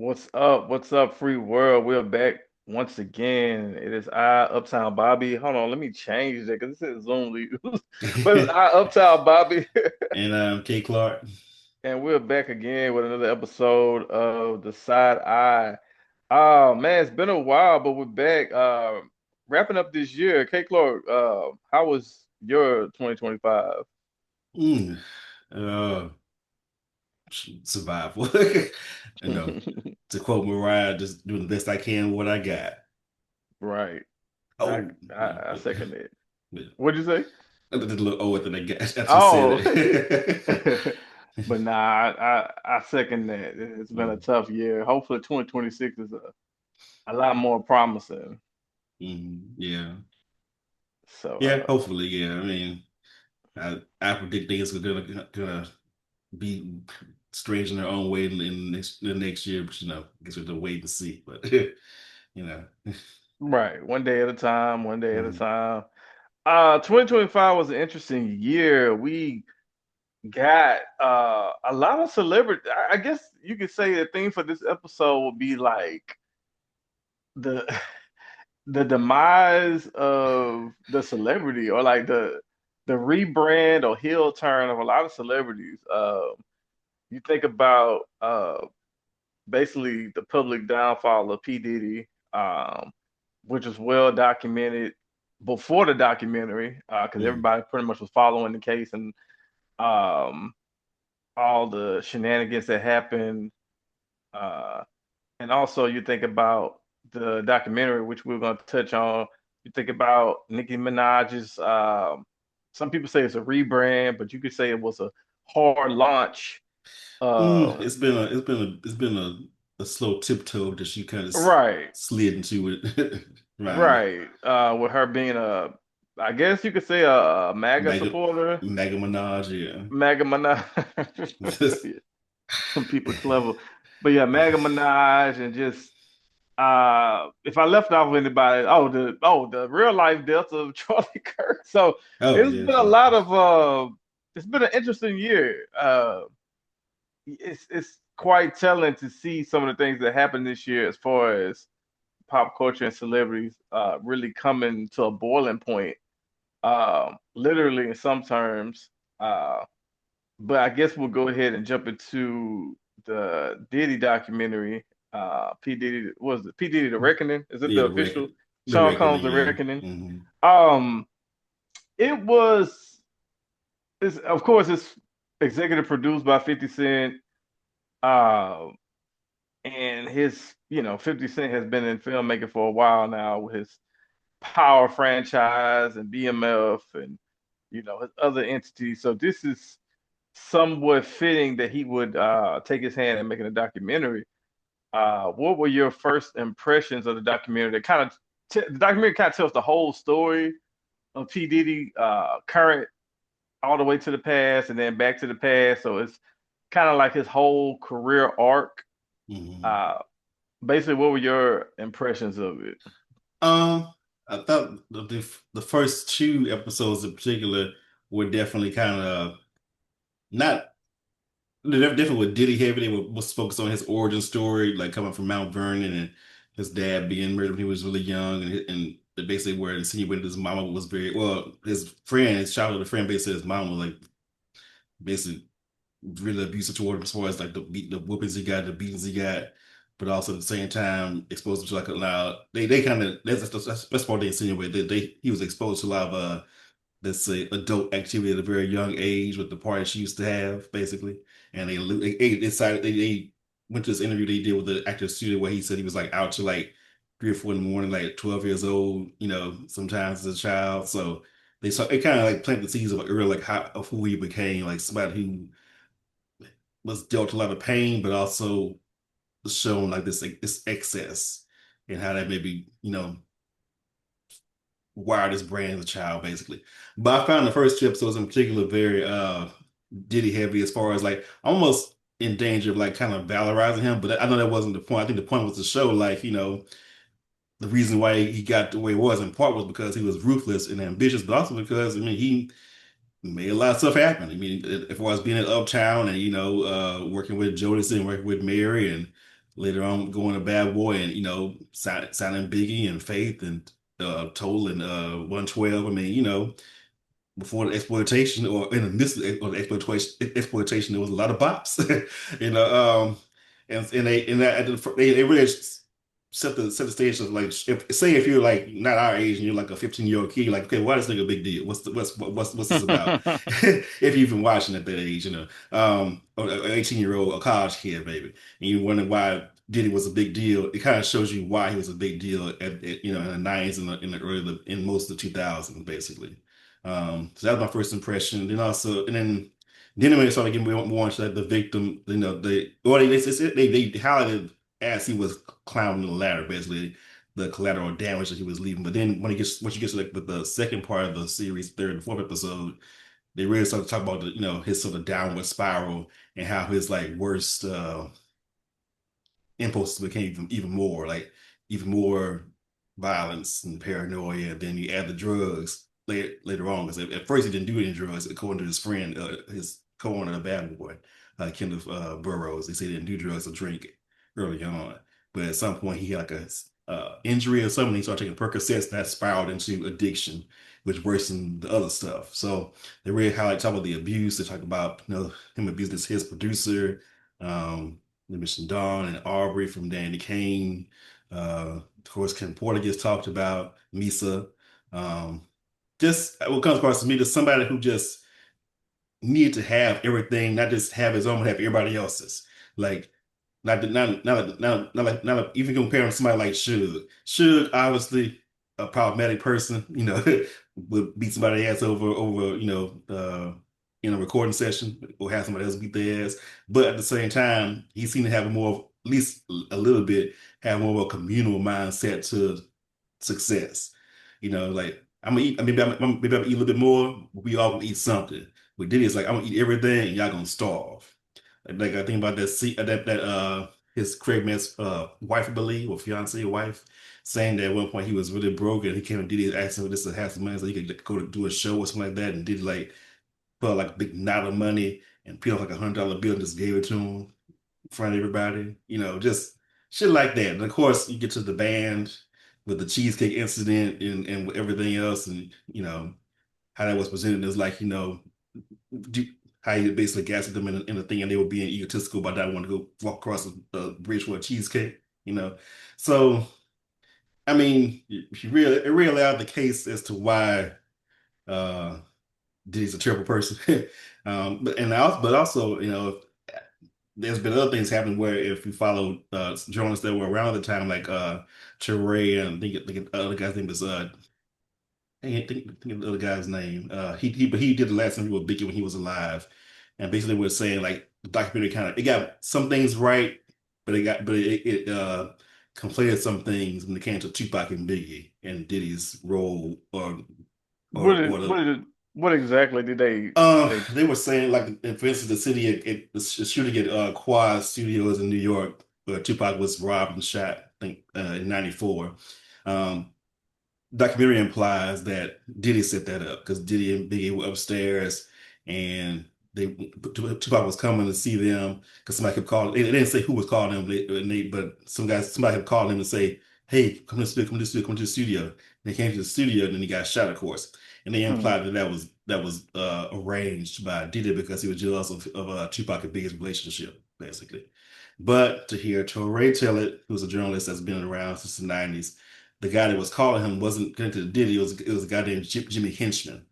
What's up? What's up, free world? We're back once again. It is I, Uptown Bobby. Hold on, let me change that because it says Zoom leaders. But it's I, Uptown Bobby. And K Clark. And we're back again with another episode of The Side Eye. Oh man, it's been a while, but we're back. Wrapping up this year. K Clark, how was your 2025? Mm, uh, Survival. You know, to quote Mariah, just doing the best I can with what I got. Right. I, Oh, I no, I second it. but What'd you say? I did a little oh at the I got after you said Oh, it. but nah, I second that. It's been a Mm, tough year. Hopefully, 2026 is a lot more promising. yeah. So, Yeah, hopefully, yeah. I mean, I predict things are gonna be strange in their own way in the next year, but I guess we have to wait and see. But you know. right, one day at a time, one day at a Mhm. time. 2025 was an interesting year. We got a lot of celebrity. I guess you could say the theme for this episode would be like the the demise of the celebrity or like the rebrand or heel turn of a lot of celebrities. You think about basically the public downfall of P. Diddy, which was well documented before the documentary, because Mhm. everybody pretty much was following the case and um, all the shenanigans that happened. Uh, and also, you think about the documentary, which we're going to touch on. You think about Nicki Minaj's. Some people say it's a rebrand, but you could say it was a hard launch. It's been a slow tiptoe that she kind of Right, slid into it around it. right. With her being I guess you could say a MAGA Mega supporter, Mega Minaj, yeah. MAGA Minaj. Some people clever, but yeah, MAGA Minaj, and just if I left off anybody, the real life death of Charlie Kirk. So Oh it's been yes, a yeah. lot of it's been an interesting year. It's quite telling to see some of the things that happened this year as far as pop culture and celebrities really coming to a boiling point, literally in some terms. Uh, but I guess we'll go ahead and jump into the Diddy documentary. P Diddy, what was it? P Diddy: The Reckoning? Is it Yeah, the the official? record, the Sean Combs: reckoning, The yeah. Reckoning. Hmm. Um, it was. It's of course it's executive produced by 50 Cent. Uh, and his 50 Cent has been in filmmaking for a while now with his Power franchise and BMF and his other entities. So this is somewhat fitting that he would take his hand in making a documentary. What were your first impressions of the documentary? The documentary kind of tells the whole story of P Diddy, current all the way to the past and then back to the past. So it's kind of like his whole career arc. Hmm. Uh, Basically, what were your impressions of it? Um, I thought the first two episodes in particular were definitely kind of not. They're different with Diddy Heavy. Was focused on his origin story, like coming from Mount Vernon and his dad being murdered when he was really young, and basically where it insinuated his mama was very well. His childhood friend, basically his mom was like basically really abusive toward him as far as like the whoopings he got, the beatings he got, but also at the same time exposed him to like a lot. They kind of that's part they insinuate that they he was exposed to a lot of let's say adult activity at a very young age with the party she used to have, basically. And they decided they went to this interview they did with the actor studio where he said he was like out to like 3 or 4 in the morning, like 12 years old, sometimes as a child. So it kind of like planted the seeds of like early like how of who he became, like somebody who was dealt a lot of pain, but also shown like this excess and how that maybe, wired his brain as a child, basically. But I found the first two episodes in particular very Diddy heavy as far as like almost in danger of like kind of valorizing him. But I know that wasn't the point. I think the point was to show like, the reason why he got the way he was in part was because he was ruthless and ambitious, but also because I mean he made a lot of stuff happen. I mean, as far as being in Uptown and working with Jodeci and working with Mary and later on going to Bad Boy and signing Biggie and Faith and Toll and 112. I mean, before the exploitation or in the midst of the exploitation, there was a lot of bops, you know. And they really set the stage of like if you're like not our age and you're like a 15-year-old kid, like, okay, why is this nigga a big deal? What's this about? If you're even watching at that age, or an 18-year-old, a college kid, maybe, and you wonder why Diddy was a big deal. It kind of shows you why he was a big deal in the 90s and in most of the 2000s, basically. So that was my first impression. Then when it started getting more into like the victim, they highlighted as he was climbing the ladder, basically the collateral damage that he was leaving. But then once you get to like the second part of the series, third and fourth episode, they really started to talk about his sort of downward spiral and how his like worst impulses became even more violence and paranoia. Then you add the drugs later on, because at first he didn't do any drugs, according to his friend, his co-owner, the Bad Boy, Kenneth Burrows. They say he didn't do drugs or drink early on, but at some point he had like a injury or something. He started taking Percocets, and that spiraled into addiction, which worsened the other stuff. So they really talk about the abuse. They talk about him abusing his producer. They mentioned Dawn and Aubrey from Danny Kane. Of course, Ken Porter gets talked about, Misa. Um, just what comes across to me is somebody who just needed to have everything, not just have his own, but have everybody else's. Like, not even comparing to somebody like Suge. Suge, obviously, a problematic person, would beat somebody ass over, in a recording session or have somebody else beat their ass. But at the same time, he seemed to have at least a little bit, have more of a communal mindset to success. Like I'm gonna eat, maybe I'm gonna eat a little bit more, but we all gonna eat something. But Diddy is like, I'm gonna eat everything and y'all gonna starve. Like I think about his Craig Matt's wife, I believe, or fiance or wife, saying that at one point he was really broke and he came and Diddy asked him this to have some money so he could like, go to do a show or something like that, and Diddy like put out like a big knot of money and peeled off like $100 bill and just gave it to him in front of everybody, just shit like that. And of course, you get to the band with the cheesecake incident and everything else, and how that was presented as like, do, how he basically gaslit them in a thing, and they were being egotistical about not wanting to go walk across a bridge for a cheesecake, So, I mean, it really out the case as to why uh, Diddy's a terrible person. But also, there's been other things happening where if you follow journalists that were around at the time, like Teray, and I think the other guy's name is I can't think of the other guy's name. But he did the last interview with Biggie when he was alive, and basically was saying like the documentary it got some things right, but it conflated some things when it came to Tupac and Biggie and Diddy's role What or did, what the did, what exactly did they? they were saying like, for instance, the shooting at Quad Studios in New York, where Tupac was robbed and shot, I think in '94. Um, Documentary implies that Diddy set that up because Diddy and Biggie were upstairs and Tupac was coming to see them because somebody kept calling. They didn't say who was calling them, but somebody had called him and say, "Hey, come to the studio, come to the studio, come to the studio." And they came to the studio and then he got shot, of course. And they Hmm. implied that was arranged by Diddy because he was jealous of Tupac and Biggie's relationship, basically. But to hear Torre tell it, who's a journalist that's been around since the '90s, the guy that was calling him wasn't connected to Diddy. It was a guy named Jimmy Henchman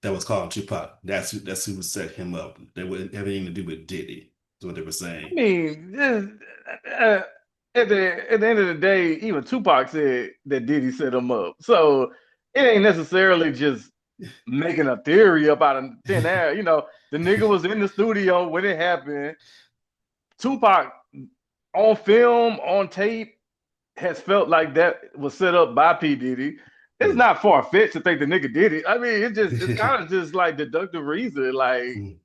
that was calling Tupac. That's who set him up. They wouldn't have anything to do with Diddy. Is what they were I saying. mean, uh, at the end of the day, even Tupac said that Diddy set him up. So it ain't necessarily just making a theory up out of thin air. The nigga was in the studio when it happened. Tupac on film, on tape, has felt like that was set up by P. Diddy. It's Mm. not far fetched to think the nigga did it. I mean, it's kind of just like deductive reason. Like Mm.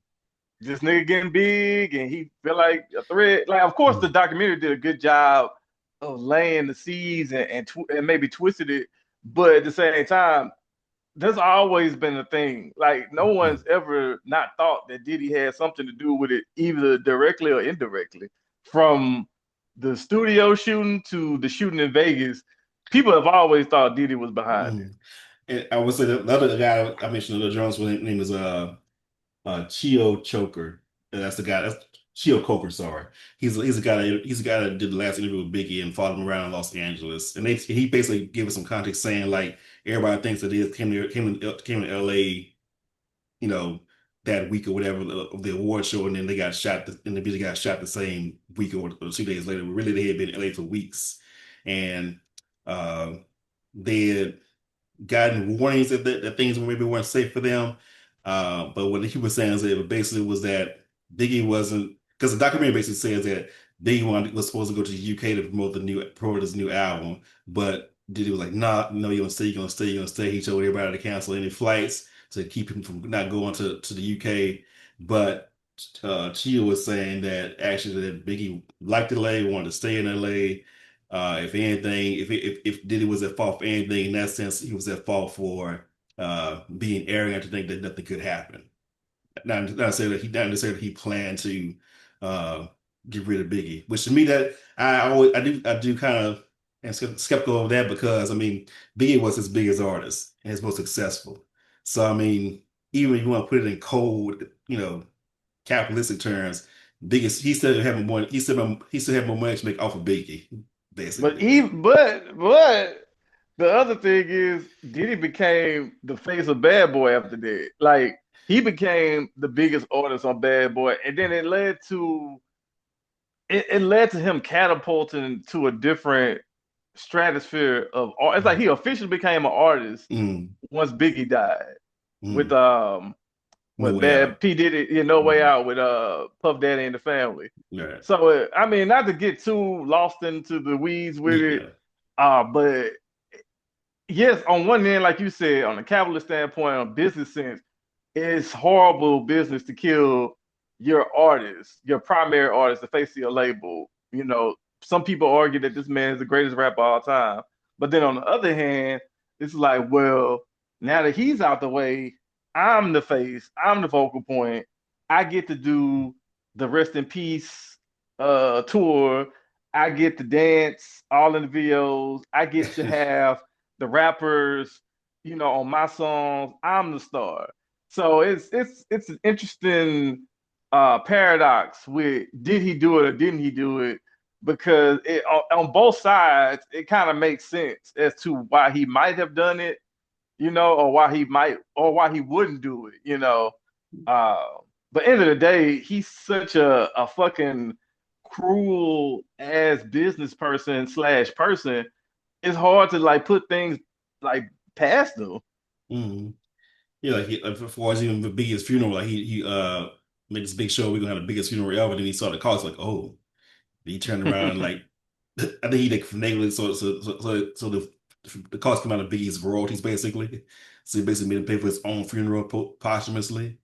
this nigga getting big and he feel like a threat. Like, of course, the Mm. documentary did a good job of laying the seeds and maybe twisted it, but at the same time, there's always been a thing. Like, no Mm. one's ever not thought that Diddy had something to do with it, either directly or indirectly, from the studio shooting to the shooting in Vegas, people have always thought Diddy was behind it. Mm. And I would say the other guy I mentioned, the Jones, his name is Chio Choker. That's the guy. That's Chio Coker. Sorry, he's a guy that did the last interview with Biggie and followed him around Los Angeles. And he basically gave us some context saying like everybody thinks that he came to L.A. You know that week or whatever of the award show, and then they got shot. And the Biggie got shot the same week or 2 days later. But really, they had been in L.A. for weeks, and uh, they had gotten warnings that things maybe weren't safe for them. But what he was saying is that it basically was that Biggie wasn't because the documentary basically says that was supposed to go to the UK to promote his new album, but Diddy was like, nah, no, you're gonna stay, you're gonna stay, you're gonna stay. He told everybody to cancel any flights to keep him from not going to the UK. But Chia was saying that actually that Biggie liked LA, wanted to stay in LA. If anything, if Diddy was at fault for anything, in that sense, he was at fault for being arrogant to think that nothing could happen. Not say that not necessarily he planned to uh, get rid of Biggie, which to me that I do kind of am skeptical of that because I mean Biggie was his biggest artist and his most successful. So I mean, even if you want to put it in cold, capitalistic terms, biggest he still had more money to make off of Biggie, But basically. even but the other thing is Diddy became the face of Bad Boy after that. Like he became the biggest artist on Bad Boy, and then it led to him catapulting to a different stratosphere of art. It's like he officially became an artist Mm, once Biggie died with mm. No way Bad out. P did it, No Way Mm. Out with Puff Daddy and the Family. Right. So I mean, not to get too lost into the weeds with it, Yeah. but yes, on one end, like you said, on a capitalist standpoint, on business sense, it's horrible business to kill your artist, your primary artist, the face of your label. Some people argue that this man is the greatest rapper of all time. But then on the other hand, it's like, well, now that he's out the way, I'm the face, I'm the focal point. I get to do the rest in peace tour. I get to dance all in the videos. I get to have the rappers, on my songs. I'm the star. So it's an interesting paradox with did he do it or didn't he do it? Because on both sides, it kind of makes sense as to why he might have done it, or why he wouldn't do it. Uh, but end of the day, he's such a fucking cruel ass business person slash person. It's hard to like put things like past him. Mm. Yeah, like for as even the biggest funeral, like he made this big show, we're gonna have the biggest funeral ever. Then he saw the cost, like, oh, he turned around and like I think he like finagled it so the cost came out of Biggie's royalties basically. So he basically made him pay for his own funeral posthumously.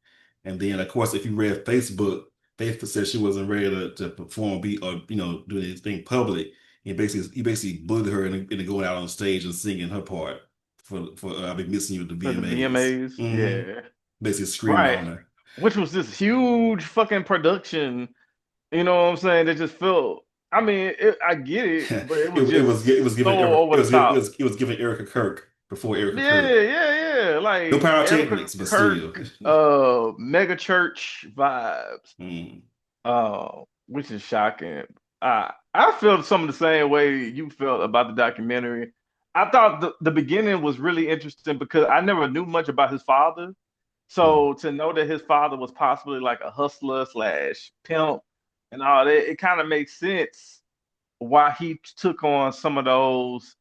And then of course if you read Facebook, Facebook said she wasn't ready to perform be or do anything public. He basically bullied her into going out on stage and singing her part for I've been missing you at the For the VMAs. VMAs, Hmm. yeah, Basically screaming right. on her. Which was this huge fucking production. You know what I'm saying? That just felt. I mean, I get it, but it was It was just given so over the top. it was given Erica Kirk before Erica Yeah, Kirk. yeah, yeah. No Like Erica pyrotechnics, but still. Kirk, mega church vibes. Mm, Which is shocking. I felt some of the same way you felt about the documentary. I thought the beginning was really interesting because I never knew much about his father. mm, So to know that his father was possibly like a hustler slash pimp and all that, it kind of makes sense why he took on some of those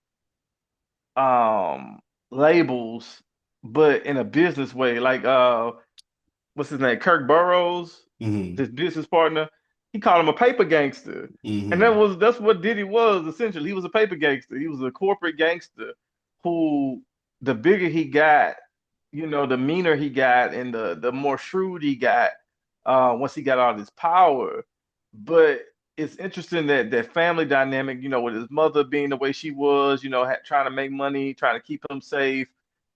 um labels, but in a business way. Like what's his name? Kirk Burrows, mm, his business partner, he called him a paper gangster. And mm, that's what Diddy was essentially. He was a paper gangster. He was a corporate gangster who the bigger he got, the meaner he got and the more shrewd he got once he got all this power. But it's interesting that that family dynamic, with his mother being the way she was, trying to make money, trying to keep him safe,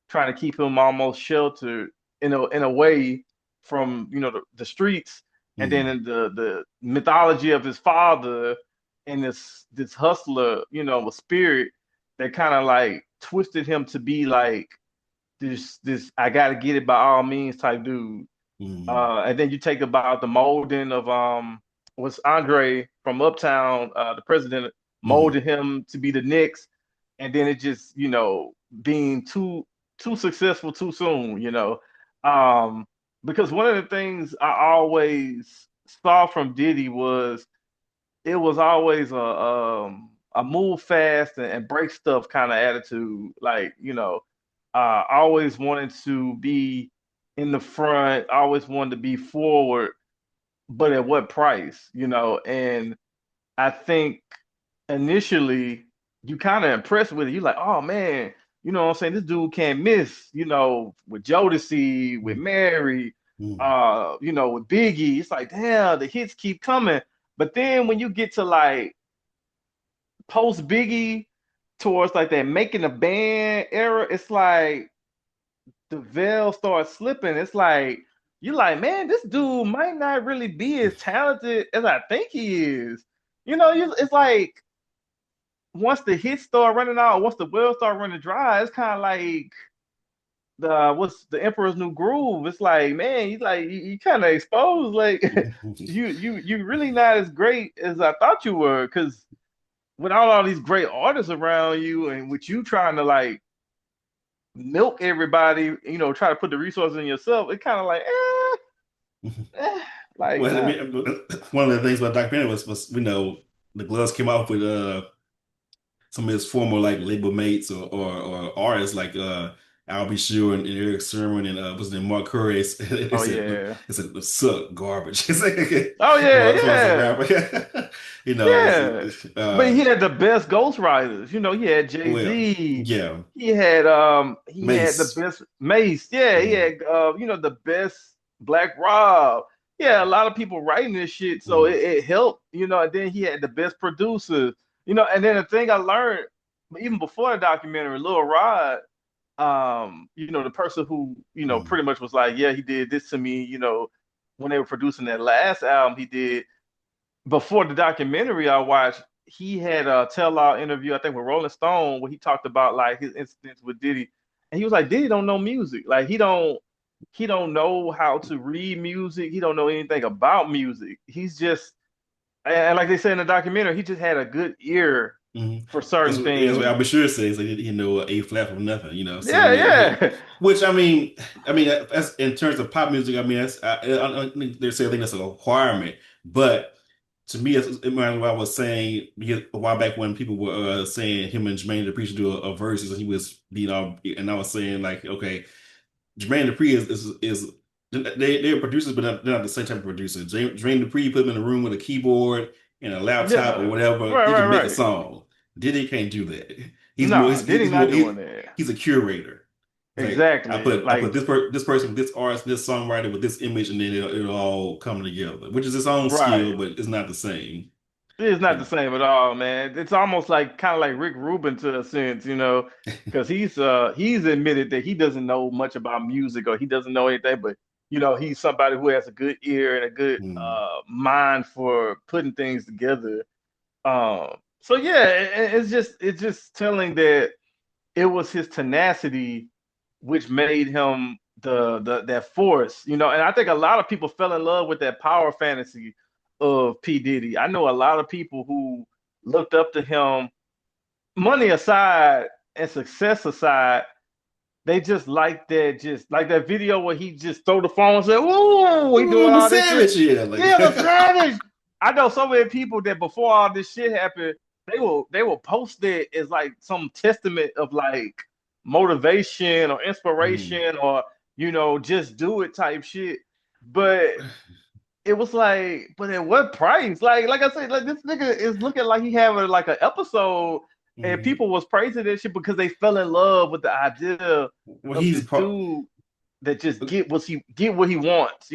trying to keep him almost sheltered in a way from the streets, and then mm, in the mythology of his father and this hustler, a spirit that kind of like twisted him to be like this I gotta get it by all means type dude. Mm, And then you take about the molding of was Andre from Uptown, the president mm, molded him to be the Knicks, and then it just being too successful too soon, um, because one of the things I always saw from Diddy was it was always a move fast and break stuff kind of attitude. Like, always wanted to be in the front, always wanted to be forward, but at what price, And I think initially you kind of impressed with it. You're like, oh man, you know what I'm saying? This dude can't miss, with Jodeci, with mm, Mary, mm. with Biggie. It's like, damn, the hits keep coming. But then when you get to like post Biggie towards like that making a band era, it's like the veil starts slipping. It's like you're like, man, this dude might not really be as talented as I think he is. It's like once the hits start running out, once the wells start running dry, it's kind of like the what's the Emperor's New Groove. It's like, man, you kind of exposed. Like you really not as great as I thought you were, because without all these great artists around you and with you trying to like milk everybody, try to put the resources in yourself, it kind of like, like, Well, I mean, one of the things about documentary was the gloves came off with some of his former like label mates or artists like Al B. Sure and Eric Sermon and was it Mark Curry? They oh said yeah, it's a suck garbage. It's like, oh yeah, as far as a yeah, rapper, yeah. But he uh, had the best ghostwriters. He had well, Jay-Z. yeah, He had the Mace. best Mace. Yeah, he Mm, had the best Black Rob. Yeah, a lot of people writing this shit, so it, mm, it helped. And then he had the best producers. And then the thing I learned even before the documentary, Lil Rod, the person who, mm, pretty much was like, yeah, he did this to me, when they were producing that last album he did. Before the documentary I watched, he had a tell-all interview, I think, with Rolling Stone, where he talked about like his incidents with Diddy. And he was like, Diddy don't know music. Like he don't know how to read music. He don't know anything about music. He's just, and like they said in the documentary, he just had a good ear mm. for certain That's what Al things. B. Sure says. Like, he know a flat from nothing. So I Yeah, mean, yeah. which I mean, as in terms of pop music, I mean, I think there's saying that's a requirement, but. To me, it reminded me what I was saying a while back when people were saying him and Jermaine Dupri should do a versus, and he was being all, and I was saying like, okay, Jermaine Dupri is they're producers, but they're not the same type of producer. Jermaine Dupri, you put him in a room with a keyboard and a laptop or Yeah. whatever, Right, he right, can make a right. song. Diddy can't do that. He's more Nah, Diddy not doing that. he's a curator. It's like Exactly. I Like, put this person with this artist, this songwriter with this image, and then it'll all come together, which is its own right. skill, but it's not the same. It's not the You same at all, man. It's almost like kind of like Rick Rubin to a sense, because he's admitted that he doesn't know much about music or he doesn't know anything, but he's somebody who has a good ear and a good Mm, mind for putting things together. So yeah, it's just telling that it was his tenacity which made him the that force, and I think a lot of people fell in love with that power fantasy of P. Diddy. I know a lot of people who looked up to him, money aside and success aside, they just like that video where he just throw the phone and say, "Whoa," he doing I'm a all this shit. savage, yeah. Like, Yeah, the savage. I know so many people that before all this shit happened, they will post it as like some testament of like motivation or mm. inspiration or just do it type shit. But it was like, but at what price? Like I said, like this nigga is looking like he having like an episode, and Mm. people was praising this shit because they fell in love with the idea Well, of he's this part. dude that just get what he wants,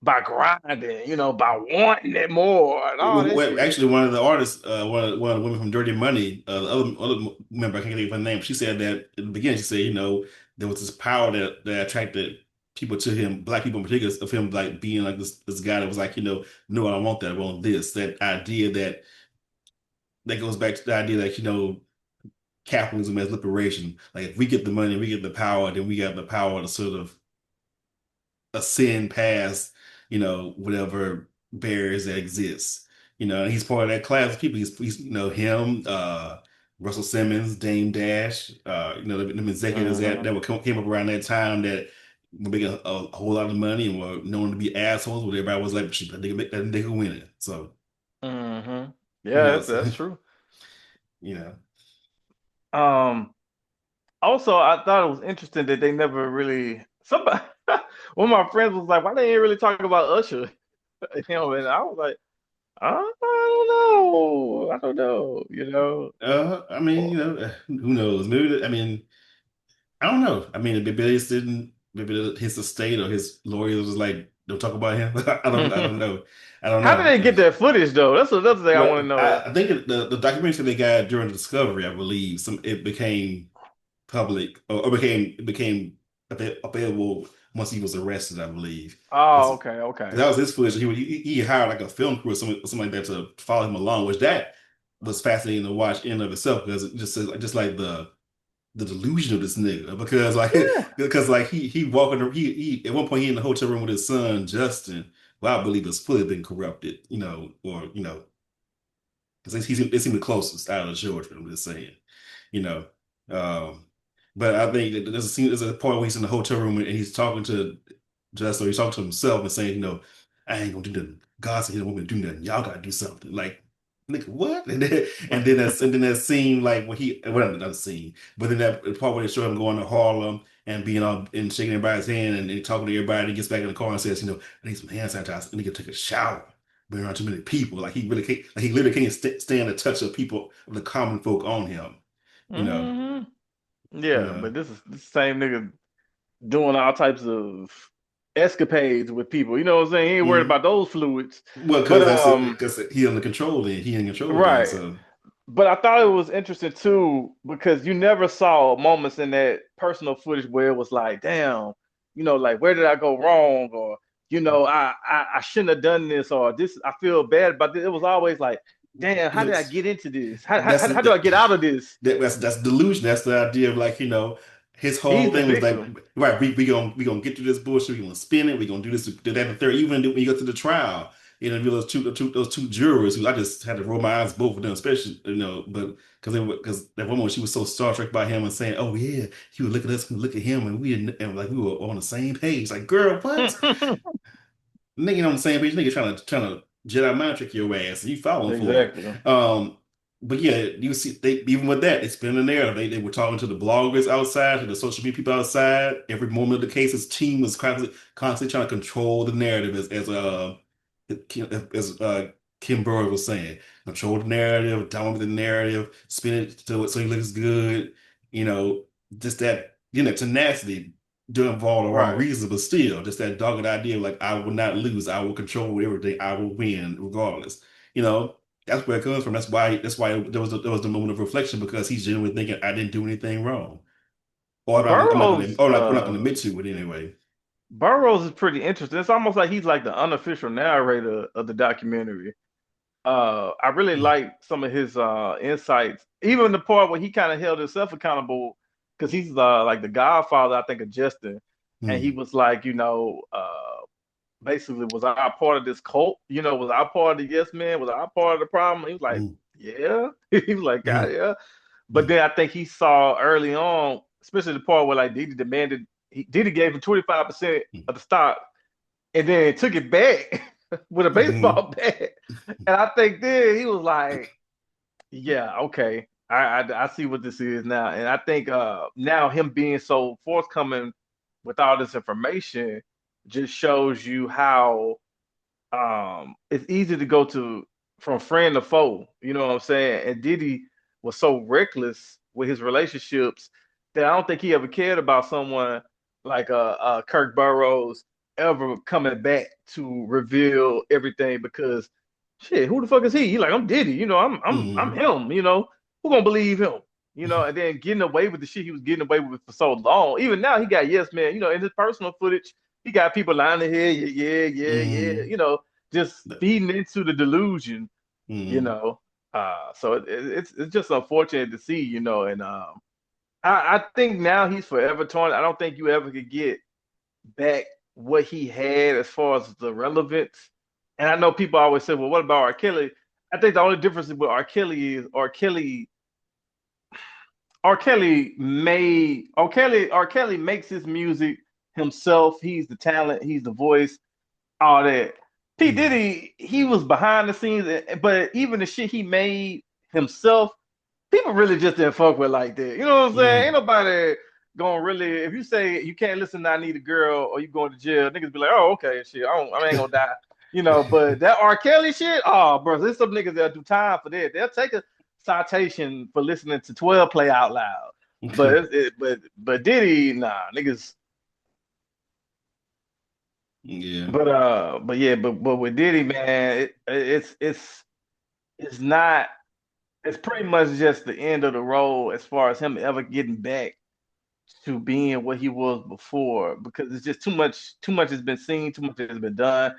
by grinding, by wanting it more and all that Well, shit. actually, one of the artists, one of the women from Dirty Money, the other member, I can't think of her name. She said that in the beginning, she said, there was this power that attracted people to him, black people in particular, of him like being like this guy that was like, no, I don't want that, I want this. That idea that that goes back to the idea that, capitalism as liberation. Like if we get the money, we get the power, then we got the power to sort of ascend past, whatever barriers that exist. And he's part of that class of people. He's him, Russell Simmons, Dame Dash, them executives that Hmm. were came up around that time that were making a whole lot of money and were known to be assholes, where everybody was like, "Shit, that nigga winning." So, Hmm. you Yeah, know, that's true. you know, Um, Also, I thought it was interesting that they never really somebody one of my friends was like, why they ain't really talking about Usher? And I was like, I don't know, I mean, who knows? Maybe, I mean, I don't know. I mean, maybe they just didn't. Maybe his estate or his lawyers was like, "Don't talk about him." I don't. I don't know. I don't How did know. they get that footage though? That's another thing I want to Well, know. I think the documentary they got during the discovery, I believe, it became public or it became available once he was arrested, I believe, Oh, because okay, okay. that was his footage. He hired like a film crew or something like that to follow him along, which that was fascinating to watch in and of itself because it just like the delusion of this nigga because like Yeah. because like he walking he at one point he in the hotel room with his son Justin, well I believe his foot had been corrupted, or because they seem the closest out of the children. I'm just saying, you know. Um, but I think that there's a point where he's in the hotel room and he's talking to Justin, or he's talking to himself and saying, I ain't gonna do nothing. God said he don't want me to do nothing. Y'all gotta do something. Like, nigga, what? And then that scene like when he well not scene, but then that part where they show him going to Harlem and being on and shaking everybody's hand and talking to everybody and he gets back in the car and says, I need some hand sanitizer. And nigga take a shower. Being around too many people, like he really can't, like he literally can't stand the touch of people, of the common folk on him. You know, Hmm. you Yeah, know. but this is the same nigga doing all types of escapades with people. You know what I'm saying? He ain't worried Mhm. about those fluids. Well, But because he under control then. He in control then. right. So But I thought it was interesting too because you never saw moments in that personal footage where it was like, damn, like where did I go wrong? Or, I shouldn't have done this or this, I feel bad about this. It was always like, damn, how did I it's get into this? How, how, that's how do I get out of this? that's delusion. That's the idea of like, his whole He's the thing was like, victim. right, we gonna get through this bullshit, we gonna spin it, we gonna do this, do that, and the third. Even when you go to the trial, those two jurors who I just had to roll my eyes both of them, especially, but because that woman she was so Star Trek by him and saying, oh yeah, he would look at us, we look at him, and like we were on the same page. Like, girl, what? Nigga on the same page, nigga trying to Jedi mind trick your ass, and you falling for it. Exactly. But yeah, you see, they even with that, they spin the narrative. They were talking to the bloggers outside, to the social media people outside. Every moment of the case, his team was constantly trying to control the narrative, as Kim Burr was saying, control the narrative, dominate the narrative, spin it so he looks good. You know, just that tenacity doing for all the wrong Right. reasons, but still, just that dogged idea of like I will not lose, I will control everything, I will win regardless. You know, that's where it comes from. That's why there was the moment of reflection because he's genuinely thinking I didn't do anything wrong, or I'm not going to, Burroughs, or not, we're not going to admit to it anyway. Burroughs is pretty interesting. It's almost like he's like the unofficial narrator of the documentary. I really like some of his insights, even the part where he kind of held himself accountable because he's like the godfather, I think, of Justin, and he Hmm. was like, basically, was I part of this cult? Was I part of the yes man? Was I part of the problem? He was like, Hmm. yeah. He was like, God, Hmm. yeah. But Hmm. then I think he saw early on, especially the part where like Diddy gave him 25% of the stock and then took it back with a Hmm. baseball bat. And I think then he was like, yeah, okay. I see what this is now. And I think now him being so forthcoming with all this information just shows you how it's easy to go to from friend to foe. You know what I'm saying? And Diddy was so reckless with his relationships that I don't think he ever cared about someone like Kirk Burrows ever coming back to reveal everything because shit, who the fuck is he? He like, I'm Diddy, I'm Hmm. him, who gonna believe him? And then getting away with the shit he was getting away with for so long. Even now he got yes man, in his personal footage, he got people lying to head, yeah, yeah, yeah, Hmm. just feeding into the delusion, you Hmm. know. So it's just unfortunate to see, and I think now he's forever torn. I don't think you ever could get back what he had as far as the relevance. And I know people always say, well, what about R. Kelly? I think the only difference with R. Kelly is R. Kelly makes his music himself. He's the talent, he's the voice, all that. P. Mm. Diddy, he was behind the scenes, but even the shit he made himself, people really just didn't fuck with like that. You know what I'm saying? Ain't Mm. nobody gonna really. If you say you can't listen to "I Need a Girl" or you going to jail, niggas be like, "Oh, okay, shit, I ain't gonna die." But that R. Kelly shit, oh, bro, there's some niggas that do time for that. They'll take a citation for listening to 12 play out loud. But Diddy, nah, niggas. Yeah. But yeah, but with Diddy, man, it's not. It's pretty much just the end of the road as far as him ever getting back to being what he was before because it's just too much has been seen, too much has been done.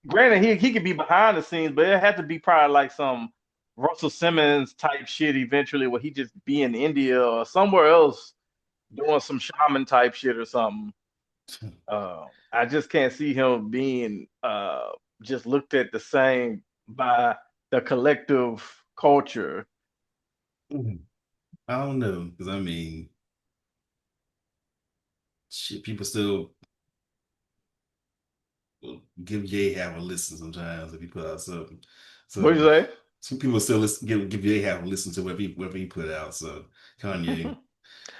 Granted, he could be behind the scenes, but it had to be probably like some Russell Simmons type shit eventually where he just be in India or somewhere else doing some shaman type shit or something. I just can't see him being just looked at the same by the collective culture. I don't know, because I mean, shit, people still will give Ye half a listen sometimes if he put out something. What you So say? some people still give Ye half a listen to whatever he put out. So Kanye.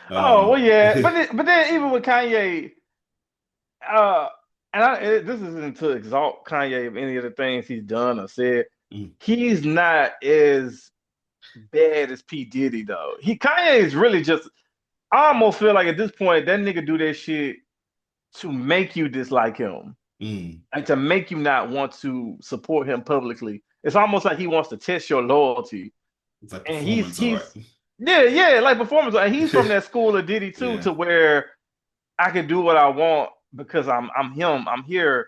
Oh well, yeah, but mm, then even with Kanye, uh, this isn't to exalt Kanye of any of the things he's done or said. He's not as bad as P Diddy though. Kanye is really just. I almost feel like at this point that nigga do that shit to make you dislike him, mm. and to make you not want to support him publicly. It's almost like he wants to test your loyalty, It's like and performance art. yeah, like performance. And he's from that school of Diddy too, Yeah. to where I can do what I want because I'm him. I'm here.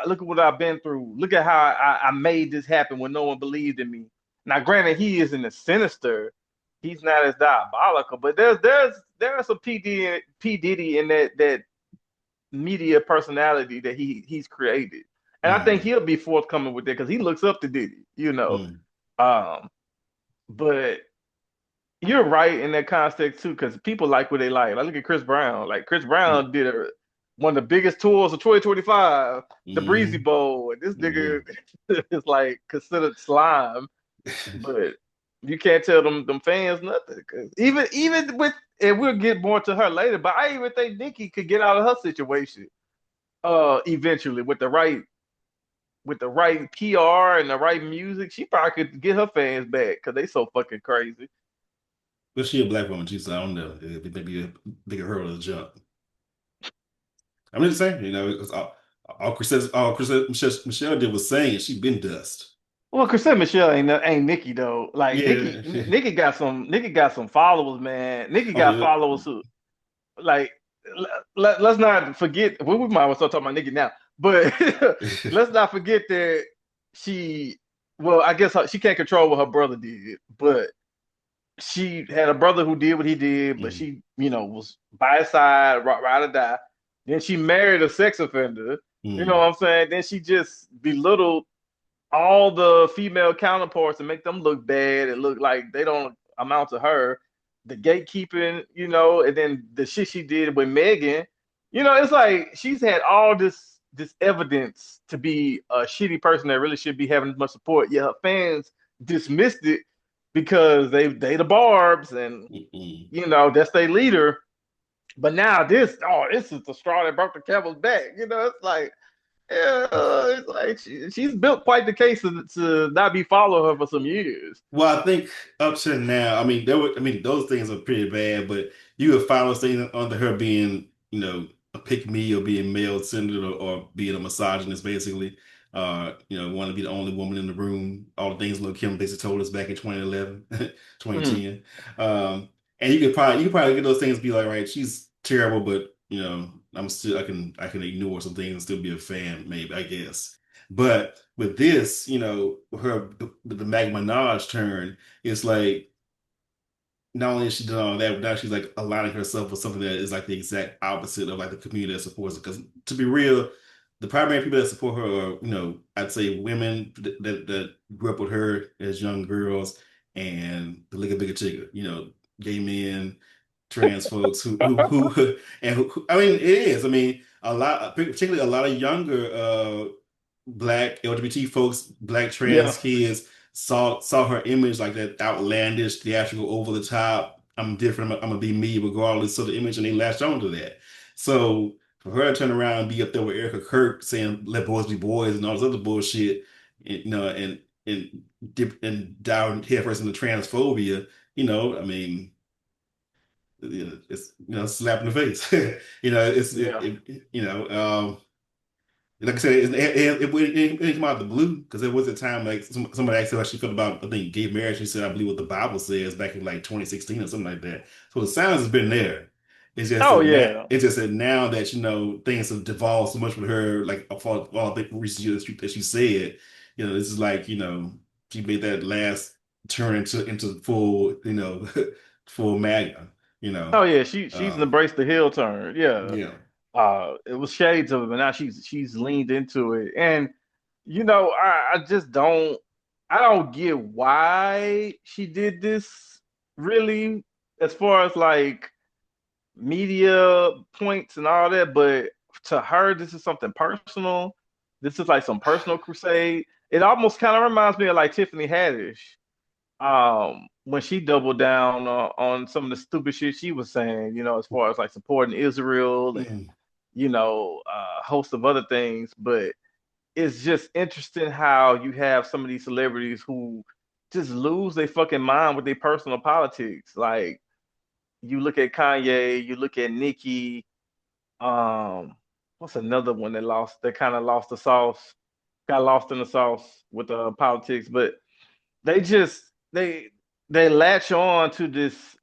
Look at what I've been through. Look at how I made this happen when no one believed in me. Now, granted, he isn't as sinister. He's not as diabolical, but there's a P Diddy in that media personality that he's created, and I think Mm, he'll be forthcoming with that because he looks up to Diddy. mm, Um, but you're right in that context too, because people like what they like. Like look at Chris Brown. Like Chris mm, Brown did one of the biggest tours of 2025, the Breezy mm, Bowl, and this nigga mm. is like considered slime. But you can't tell them fans nothing. Cause even with, and we'll get more to her later. But I even think Nicki could get out of her situation eventually with the right PR and the right music. She probably could get her fans back because they so fucking crazy. But she a black woman too, so I don't know. It may be a bigger hurdle to jump. I'm just saying, it's all Chris Michelle did was saying she been dust. Well, Chrisette Michelle ain't Nicki though. Like Yeah. Nicki got some followers, man. Nicki Oh, got yeah. followers who like let's not forget. We might as well start talking about Nicki now, but let's not forget that she. Well, I guess she can't control what her brother did, but she had a brother who did what he did, but Mm, she, was by his side, ride or die. Then she married a sex offender. You know mm, what I'm saying? Then she just belittled all the female counterparts and make them look bad and look like they don't amount to her. The gatekeeping, and then the shit she did with Megan, it's like she's had all this evidence to be a shitty person that really should be having as much support. Yet her fans dismissed it because they the Barb's and mm. that's their leader. But now this is the straw that broke the camel's back. It's like yeah, it's like she's built quite the case to not be following her for some years. Well, I think up to now, those things are pretty bad, but you would follow things under her being, a pick me or being male centered or being a misogynist, basically. Want to be the only woman in the room. All the things Lil Kim basically told us back in 2011, Mm. 2010. And you could probably get those things and be like, right, she's terrible, but I'm still I can ignore some things and still be a fan, maybe, I guess. But with this, her the Mag Minaj turn, it's like not only is she doing all that, but now she's like aligning herself with something that is like the exact opposite of like the community that supports her. Because to be real, the primary people that support her are, I'd say women that grew up with her as young girls and the Liga Bigga Chigga, gay men, trans folks who and I mean, it is. I mean, particularly a lot of younger black LGBT folks, black Yeah. trans kids saw her image like that outlandish, theatrical, over the top. I'm different. I'm gonna be me regardless of the image, and they latched on to that. So for her to turn around and be up there with Erica Kirk saying "Let boys be boys" and all this other bullshit, and dip and down headfirst into transphobia, I mean, it's slap in the face. It's Yeah. like I said, it didn't come out of the blue because there was a time like somebody asked her how she felt about I think gay marriage. She said, "I believe what the Bible says" back in like 2016 or something like that. So the signs has been there. Oh yeah. It's just that now that things have devolved so much with her, like for all the recent years that she said, this is like she made that last turn into full full MAGA. You know, Oh yeah. She's um, embraced the heel turn. Yeah. yeah. It was shades of it, but now she's leaned into it. And I just don't get why she did this really, as far as like media points and all that, but to her, this is something personal. This is like some personal crusade. It almost kind of reminds me of like Tiffany Haddish, when she doubled down on some of the stupid shit she was saying, as far as like supporting Israel and Mm. a host of other things. But it's just interesting how you have some of these celebrities who just lose their fucking mind with their personal politics. Like you look at Kanye, you look at Nicki. What's another one that lost? That kind of lost the sauce, got lost in the sauce with politics. But they just they latch on to this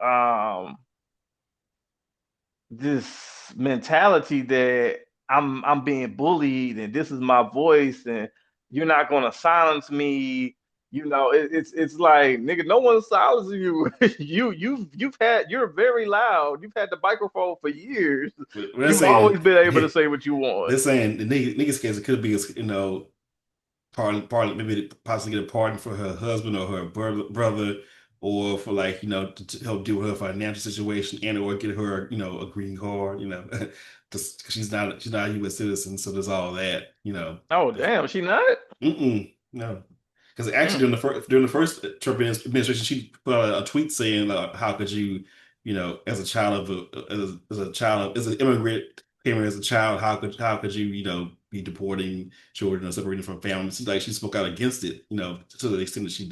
mentality that I'm being bullied and this is my voice and you're not gonna silence me. It's like nigga, no one's silencing you. You're very loud. You've had the microphone for years. But You've always been able to say what you want. they're saying the niggas case it could be partly maybe to possibly get a pardon for her husband or her brother, or for like to help deal with her financial situation and or get her a green card, because she's not a U.S. citizen, so there's all that Oh damn, she not? no. Because actually, Mm. during the first Trump administration, she put out a tweet saying, "How could you, as a child of as an immigrant, came here as a child, how could you, be deporting children or separating from families?" It's like she spoke out against it, to the extent that she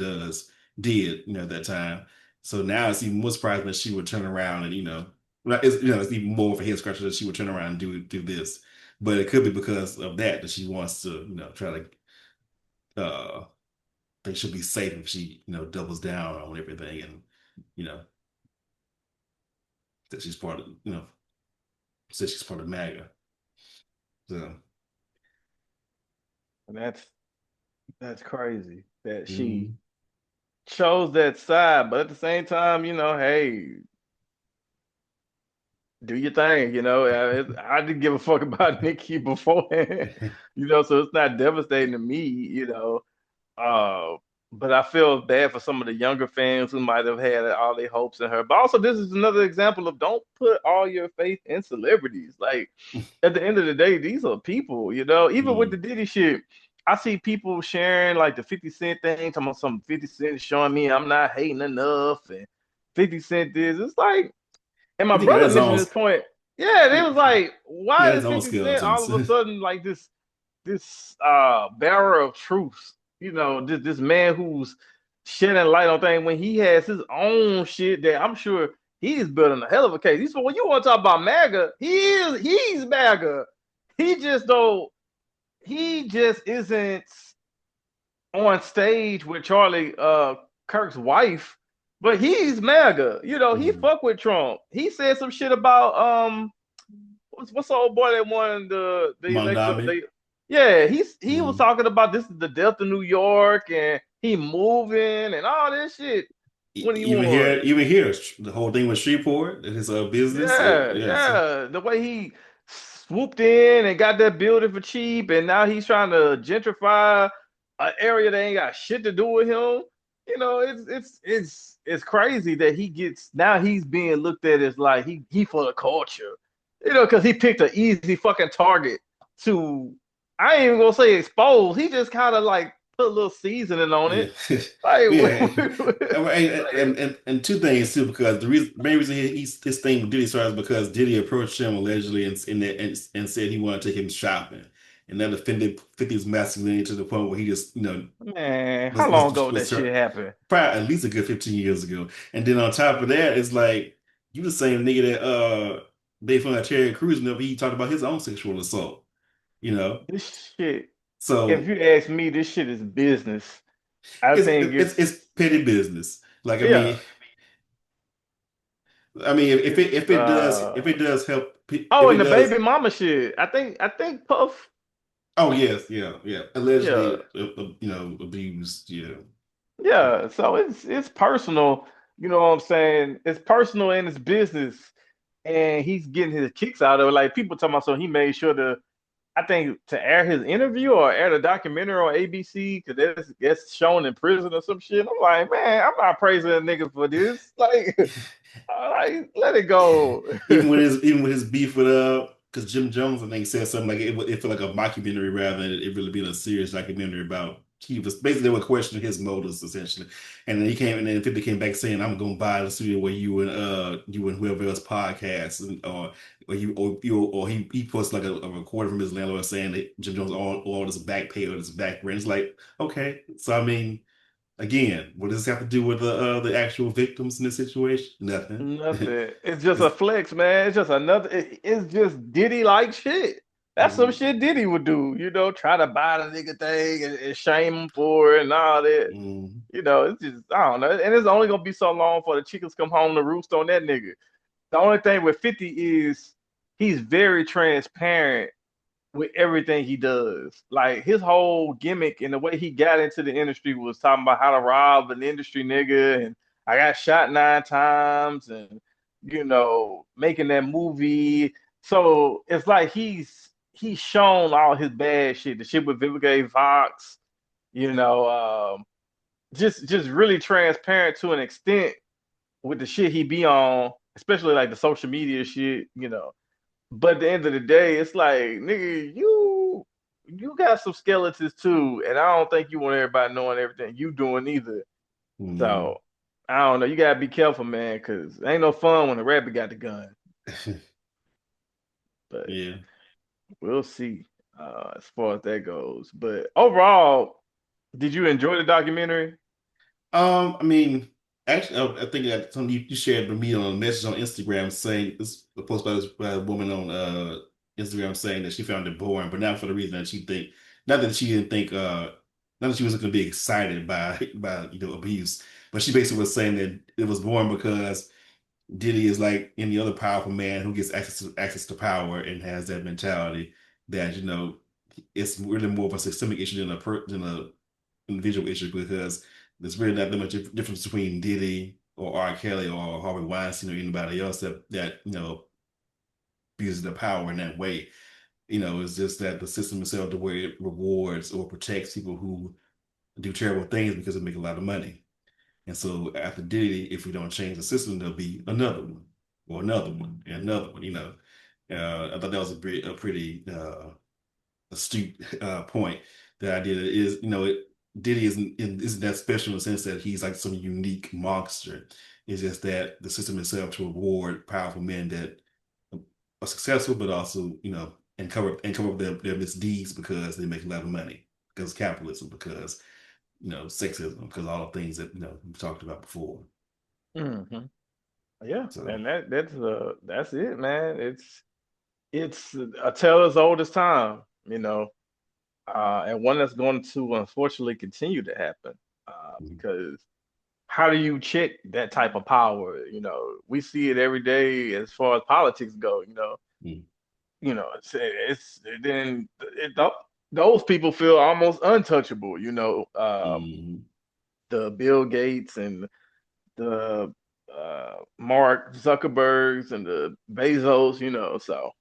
did, at that time. So now it's even more surprising that she would turn around and, it's even more of a head scratcher that she would turn around and do this. But it could be because of that she wants to, try to they should be safe if she, doubles down on everything and, you know, that she's part of, says she's part of MAGA. So, And that's crazy that she mm, chose that side, but at the same time, hey, do your thing. I didn't give a fuck about Nikki beforehand, so it's not devastating to me. Uh, but I feel bad for some of the younger fans who might have had all their hopes in her. But also, this is another example of don't put all your faith in celebrities. Like at the end of the day, these are people. Even with the mm. Diddy shit, I see people sharing like the 50 Cent thing, talking about some 50 Cent showing me I'm not hating enough, and 50 Cent is. It's like, and my He think he got brother his mentioned own, this point. Yeah, they was he like, why got his is own 50 Cent all skeletons. of a sudden like this bearer of truth? This man who's shedding light on things when he has his own shit that I'm sure he's building a hell of a case. He's when you want to talk about MAGA, he's MAGA. He just don't he just isn't on stage with Charlie Kirk's wife, but he's MAGA. He Mm. fuck with Trump. He said some shit about what's the old boy that won the election? Mondami. Yeah, he was Mm. talking about this is the death of New York and he moving and all this shit when he won. Even here, the whole thing with Shreveport, his business, Yeah, yes. yeah. The way he swooped in and got that building for cheap, and now he's trying to gentrify an area that ain't got shit to do with him. You know, it's crazy that he gets now he's being looked at as like he for the culture. You know, because he picked an easy fucking target to I ain't even gonna say expose. He just kind of like put a little seasoning on Yeah, it. Like, yeah, like and two things too, because main reason his thing with Diddy started is because Diddy approached him allegedly and said he wanted to take him shopping, and that offended 50's masculinity to the point where he just man, how long ago that was shit happened? probably at least a good 15 years ago, and then on top of that, it's like you the same nigga that made fun of Terry Crews whenever he talked about his own sexual assault, you know. This shit, if So you ask me, this shit is business. I think it's petty business. Like yeah, I mean, it's if it does help, oh, if and it the does, baby mama shit. I think Puff, oh yes, yeah, yeah, allegedly, yeah, abused, yeah. yeah. So it's personal. You know what I'm saying? It's personal and it's business, and he's getting his kicks out of it. Like people talking about, so he made sure to I think to air his interview or air the documentary on ABC because that's shown in prison or some shit. I'm like, man, I'm not praising a nigga for this. Like, like let it go. Even with his beef with because Jim Jones I think said something like it felt like a mockumentary rather than it really being a serious documentary about he was basically they were questioning his motives essentially, and then he came and then 50 came back saying I'm gonna buy the studio where you and whoever else podcasts or he posted like a recording from his landlord saying that Jim Jones all this back pay or this back rent. It's like okay, so I mean. Again, what does this have to do with the actual victims in this situation? Nothing. Nothing. It's just a It's, flex, man. It's just another. It's just Diddy like shit. That's some mm, shit Diddy would do. You know, try to buy the nigga thing and shame him for it and all that. mm, You know, it's just I don't know. And it's only gonna be so long for the chickens come home to roost on that nigga. The only thing with 50 is he's very transparent with everything he does. Like his whole gimmick and the way he got into the industry was talking about how to rob an industry nigga and I got shot 9 times and making that movie. So it's like he's shown all his bad shit, the shit with Vivica A. Fox, you know, just really transparent to an extent with the shit he be on, especially like the social media shit. But at the end of the day, it's like, nigga, you got some skeletons too, and I don't think you want everybody knowing everything you doing either. mm. So I don't know. You gotta be careful, man, because ain't no fun when the rabbit got the gun. But Yeah. we'll see as far as that goes. But overall, did you enjoy the documentary? I mean, actually, I think that something you shared with me on a message on Instagram saying this a post by a woman on Instagram saying that she found it boring, but not for the reason that she think, not that she didn't think, not that she wasn't going to be excited by abuse, but she basically was saying that it was boring because Diddy is like any other powerful man who gets access to power and has that mentality that it's really more of a systemic issue than a individual issue because there's really not that much difference between Diddy or R. Kelly or Harvey Weinstein or anybody else that uses the power in that way. It's just that the system itself, the way it rewards or protects people who do terrible things because they make a lot of money. And so after Diddy, if we don't change the system, there'll be another one or another one and another one. I thought that was a pretty astute point. The idea is, Diddy isn't that special in the sense that he's like some unique monster. It's just that the system itself to reward powerful men that are successful, but also, and cover up their misdeeds because they make a lot of money, because capitalism, because sexism, because all the things that we've talked about before. Hmm. Yeah, So, and that's it, man. It's a tale as old as time. And one that's going to unfortunately continue to happen because how do you check that type of power? We see it every day as far as politics go. mm, It's then it don't. those people feel almost untouchable, Hmm. the Bill Gates and the Mark Zuckerbergs and the Bezos, so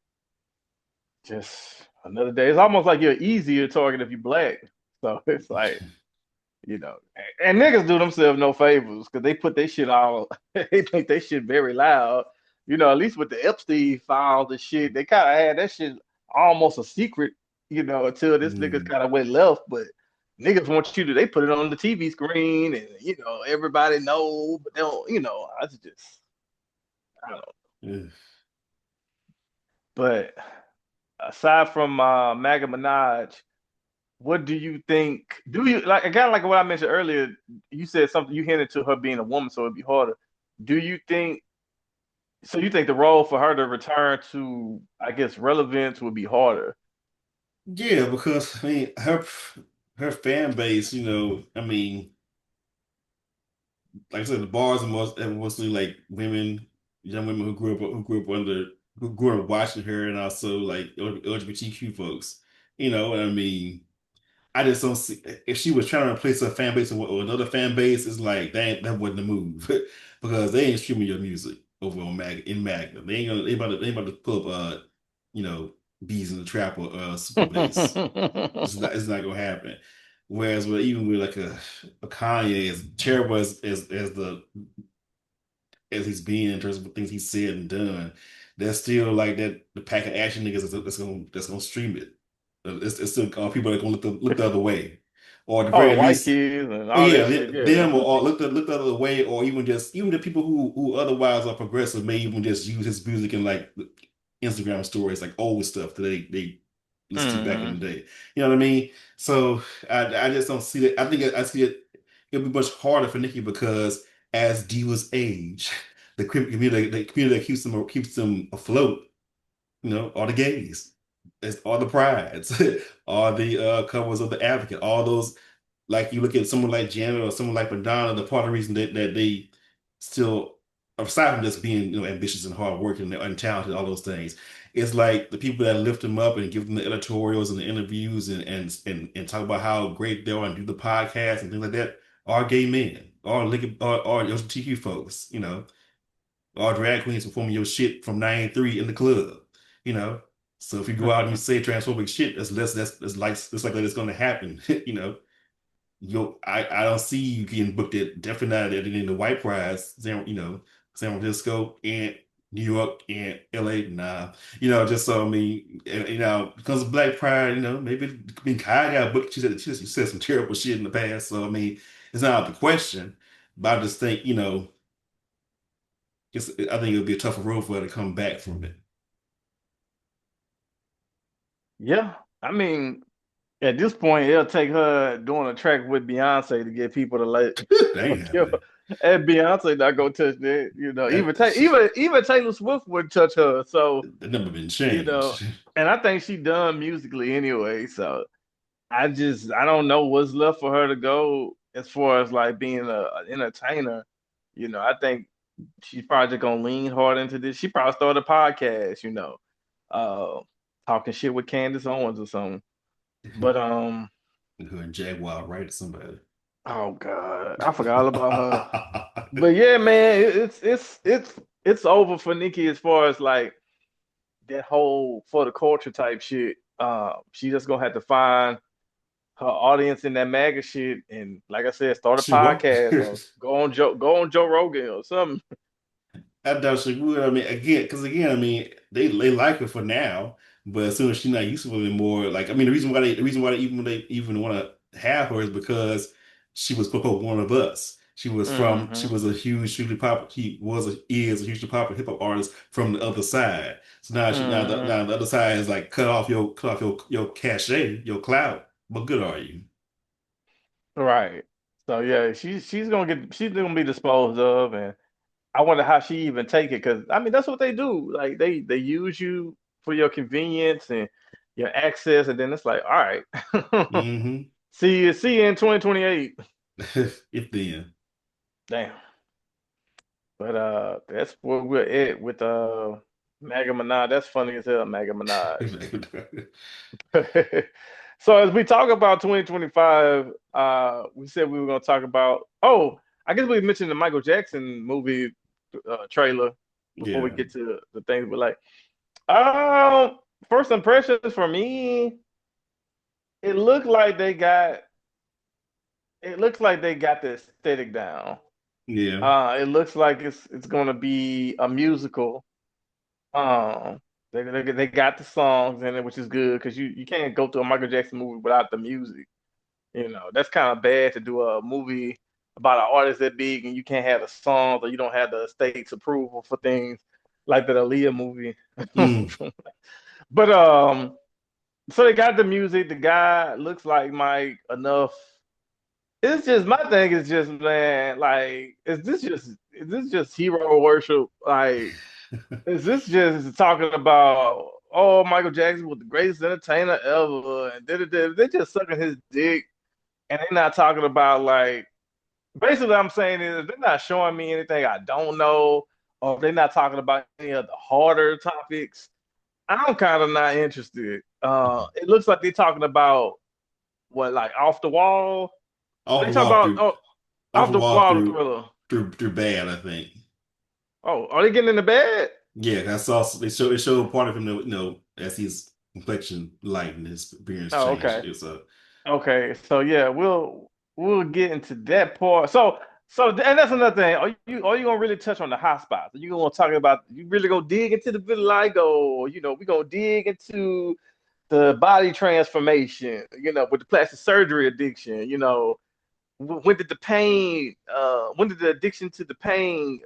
just another day. It's almost like you're easier target if you're black. So it's like, and niggas do themselves no favors because they put their shit all, they think they shit very loud. At least with the Epstein files and shit, they kind of had that shit almost a secret, until this niggas Mm. kind of went left. But niggas want you to, they put it on the TV screen and, everybody know, but they don't, I just, I don't know. Yeah. But aside from MAGA Minaj, what do you think? Do you like kind of like what I mentioned earlier? You said something you hinted to her being a woman, so it'd be harder. Do you think so? You think the role for her to return to, I guess, relevance would be harder? Yeah, because I mean her fan base, I mean, like I said, the bars are mostly like women, young women who grew up watching her, and also like LGBTQ folks. And I mean, I just don't see if she was trying to replace her fan base with another fan base. It's like that wasn't the move because they ain't streaming your music over on Magna. They ain't about to pull up you know bees in the trap or super bass. It's not gonna happen. Whereas even with like a Kanye, as terrible as he's been in terms of things he's said and done, there's still like that the pack of action niggas that's gonna stream it. It's still people that are gonna look the other way, or at the Oh, the very white least, kids and oh all yeah, that shit. Yeah. them or look the other way, or even the people who otherwise are progressive may even just use his music in like Instagram stories, like old stuff that they listened to back in Hmm. the day. You know what I mean? So I just don't see it. I think I see it. It'll be much harder for Nikki because as divas age, the community that keeps them afloat, are the gays. It's all the prides, all the covers of the advocate, all those like you look at someone like Janet or someone like Madonna, the part of the reason that they still, aside from just being ambitious and hardworking and talented, all those things, it's like the people that lift them up and give them the editorials and the interviews and talk about how great they are and do the podcast and things like that are gay men, are LGBTQ folks, all drag queens performing your shit from 93 in the club, you know. So if you go out and you say transphobic shit, that's like that it's gonna happen, I don't see you getting booked at definitely not in the white prize, San Francisco and New York and LA. Nah, just so I mean, because of Black Pride, maybe I mean Kai got booked. She said some terrible shit in the past, so I mean, it's not out the question. But I just think, I think it'll be a tougher road for her to come back from it. Yeah. I mean, at this point, it'll take her doing a track with Beyonce to get people to like, That ain't give happening. her. And Beyonce not gonna touch that, That, even Taylor Swift wouldn't touch her. So, that never been you know, changed. and I think she done musically anyway. So I don't know what's left for her to go as far as like being an entertainer. I think she's probably just gonna lean hard into this. She probably started a podcast, uh, talking shit with Candace Owens or something. But Her and Jaguar right or somebody. oh God, I forgot all about her. But yeah, man, it's over for Nikki as far as like that whole for the culture type shit. She just gonna have to find her audience in that MAGA shit, and like I said, start a She won't. podcast or go on Joe Rogan or something. I doubt she would. I mean, I mean, they like her for now, but as soon as she's not useful anymore, like I mean, the reason why they even want to have her is because she was quote unquote one of us. She Hmm. was a hugely popular. Is a hugely popular hip hop artist from the other side. So now Hmm. now the other side is like cut off your cachet, your clout. What good are you? Right. So yeah, she's gonna be disposed of, and I wonder how she even take it because I mean that's what they do. Like they use you for your convenience and your access, and then it's like, all right, Hmm. see you in 2028. If then. Damn. But that's where we're at with Maga Minaj. That's funny as hell, Maga Minaj. So as we talk about 2025, we said we were going to talk about. Oh, I guess we mentioned the Michael Jackson movie trailer before we Yeah, get to the things we like. Um, First impressions for me, it looked like they got. It looks like they got the aesthetic down. yeah. It looks like it's going to be a musical. Um, they got the songs in it, which is good because you can't go to a Michael Jackson movie without the music. You know, that's kind of bad to do a movie about an artist that big and you can't have the songs or you don't have the state's approval for things like that Aaliyah movie. Mm. But so they got the music. The guy looks like Mike enough. It's just my thing is just man, like, is this just hero worship? Like, is this just talking about oh Michael Jackson was the greatest entertainer ever and did they just sucking his dick and they're not talking about like basically what I'm saying is they're not showing me anything I don't know, or if they're not talking about any of the harder topics. I'm kind of not interested. It looks like they're talking about what, like off the wall. Off They the talk wall about through, oh, off off the the wall wall through, thriller. through bad, I think. Oh, are they getting in the bed? Yeah, I saw they showed part of him, as his complexion lightened, his appearance Oh, changed. okay. It's a Okay. So yeah, we'll get into that part. So and that's another thing. Are you gonna really touch on the hot spots? Are you gonna talk about you really gonna dig into the vitiligo? Or, we gonna dig into the body transformation, with the plastic surgery addiction, when did the addiction to the pain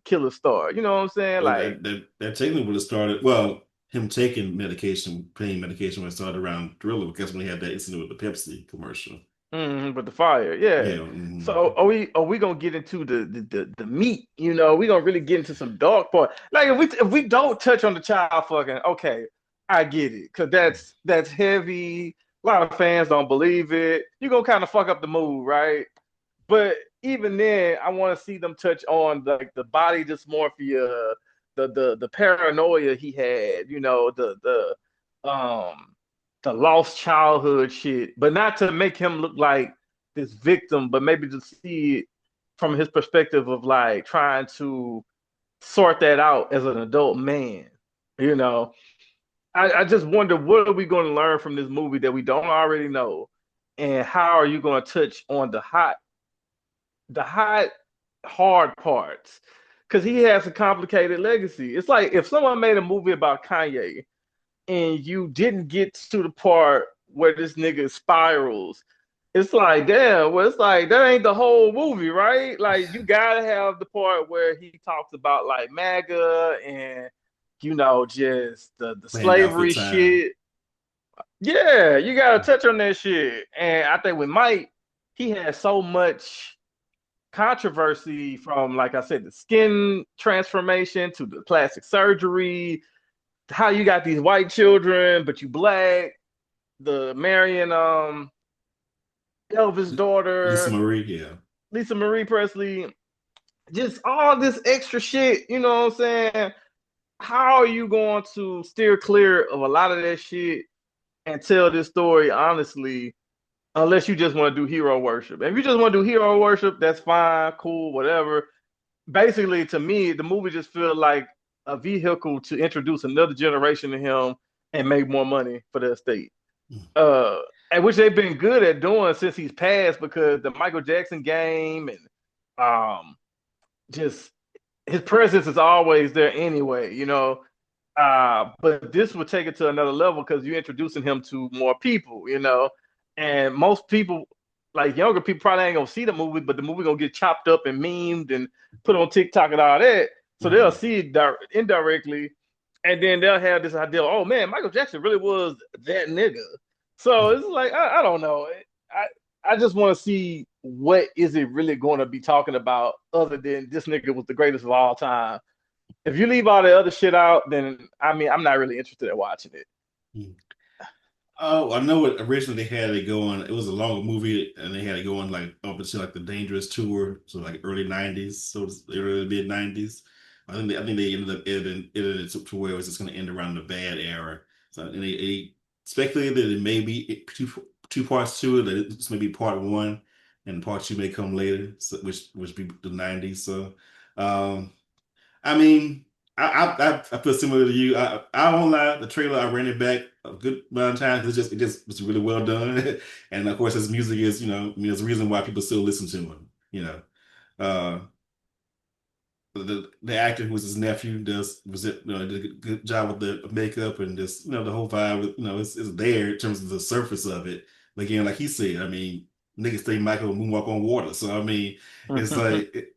killer start? You know what I'm saying? well, Like, that technically would have started. Well, him taking medication, pain medication, when it started around Thriller, because when he had that incident with the Pepsi commercial. but the fire, yeah. Yeah, So are we gonna get into the meat? We gonna really get into some dark part. Like if we don't touch on the child fucking, okay, I get it, cause that's heavy. A lot of fans don't believe it. You gonna kind of fuck up the mood, right? But even then, I want to see them touch on like the body dysmorphia, the paranoia he had, the lost childhood shit, but not to make him look like this victim, but maybe to see it from his perspective of like trying to sort that out as an adult man. You know, I just wonder what are we going to learn from this movie that we don't already know, and how are you going to touch on the hot hard parts? Because he has a complicated legacy. It's like if someone made a movie about Kanye and you didn't get to the part where this nigga spirals, it's like, damn, well, it's like that ain't the whole movie, right? Like you gotta have the part where he talks about like MAGA and just the Planned Outfit slavery Time. shit. Yeah, you gotta touch on that shit. And I think with Mike, he had so much controversy from, like I said, the skin transformation to the plastic surgery, how you got these white children, but you black, the marrying Elvis' Lisa daughter, Marie, yeah. Lisa Marie Presley, just all this extra shit, you know what I'm saying? How are you going to steer clear of a lot of that shit and tell this story honestly, unless you just want to do hero worship? And if you just want to do hero worship, that's fine, cool, whatever. Basically, to me, the movie just feels like a vehicle to introduce another generation to him and make more money for the estate. Uh, and which they've been good at doing since he's passed because the Michael Jackson game and just his presence is always there anyway. But this would take it to another level because you're introducing him to more people. And most people, like younger people, probably ain't gonna see the movie, but the movie gonna get chopped up and memed and put on TikTok and all that. So they'll Mhm. see it indirectly, and then they'll have this idea, oh man, Michael Jackson really was that nigga. So it's like I don't know. I just want to see what is it really going to be talking about other than this nigga was the greatest of all time. If you leave all the other shit out, then I mean I'm not really interested in watching it. Oh, I know it originally they had it going. It was a longer movie, and they had it going like up until like the Dangerous tour, so like early '90s, so it's early mid '90s. I think they ended up editing it to where it was just going to end around the bad era. So and they speculated that it may be two parts to it. That this may be part one, and part two may come later, so, which be the '90s. So, um, I mean, I feel similar to you. I won't lie. The trailer I ran it back a good amount of times. It just was really well done, and of course his music is I mean, there's a reason why people still listen to him. Uh, the actor who was his nephew did a good job with the makeup and just the whole vibe. It's there in terms of the surface of it. But again, like he said, I mean, niggas think Michael moonwalk on water. So I mean, it's like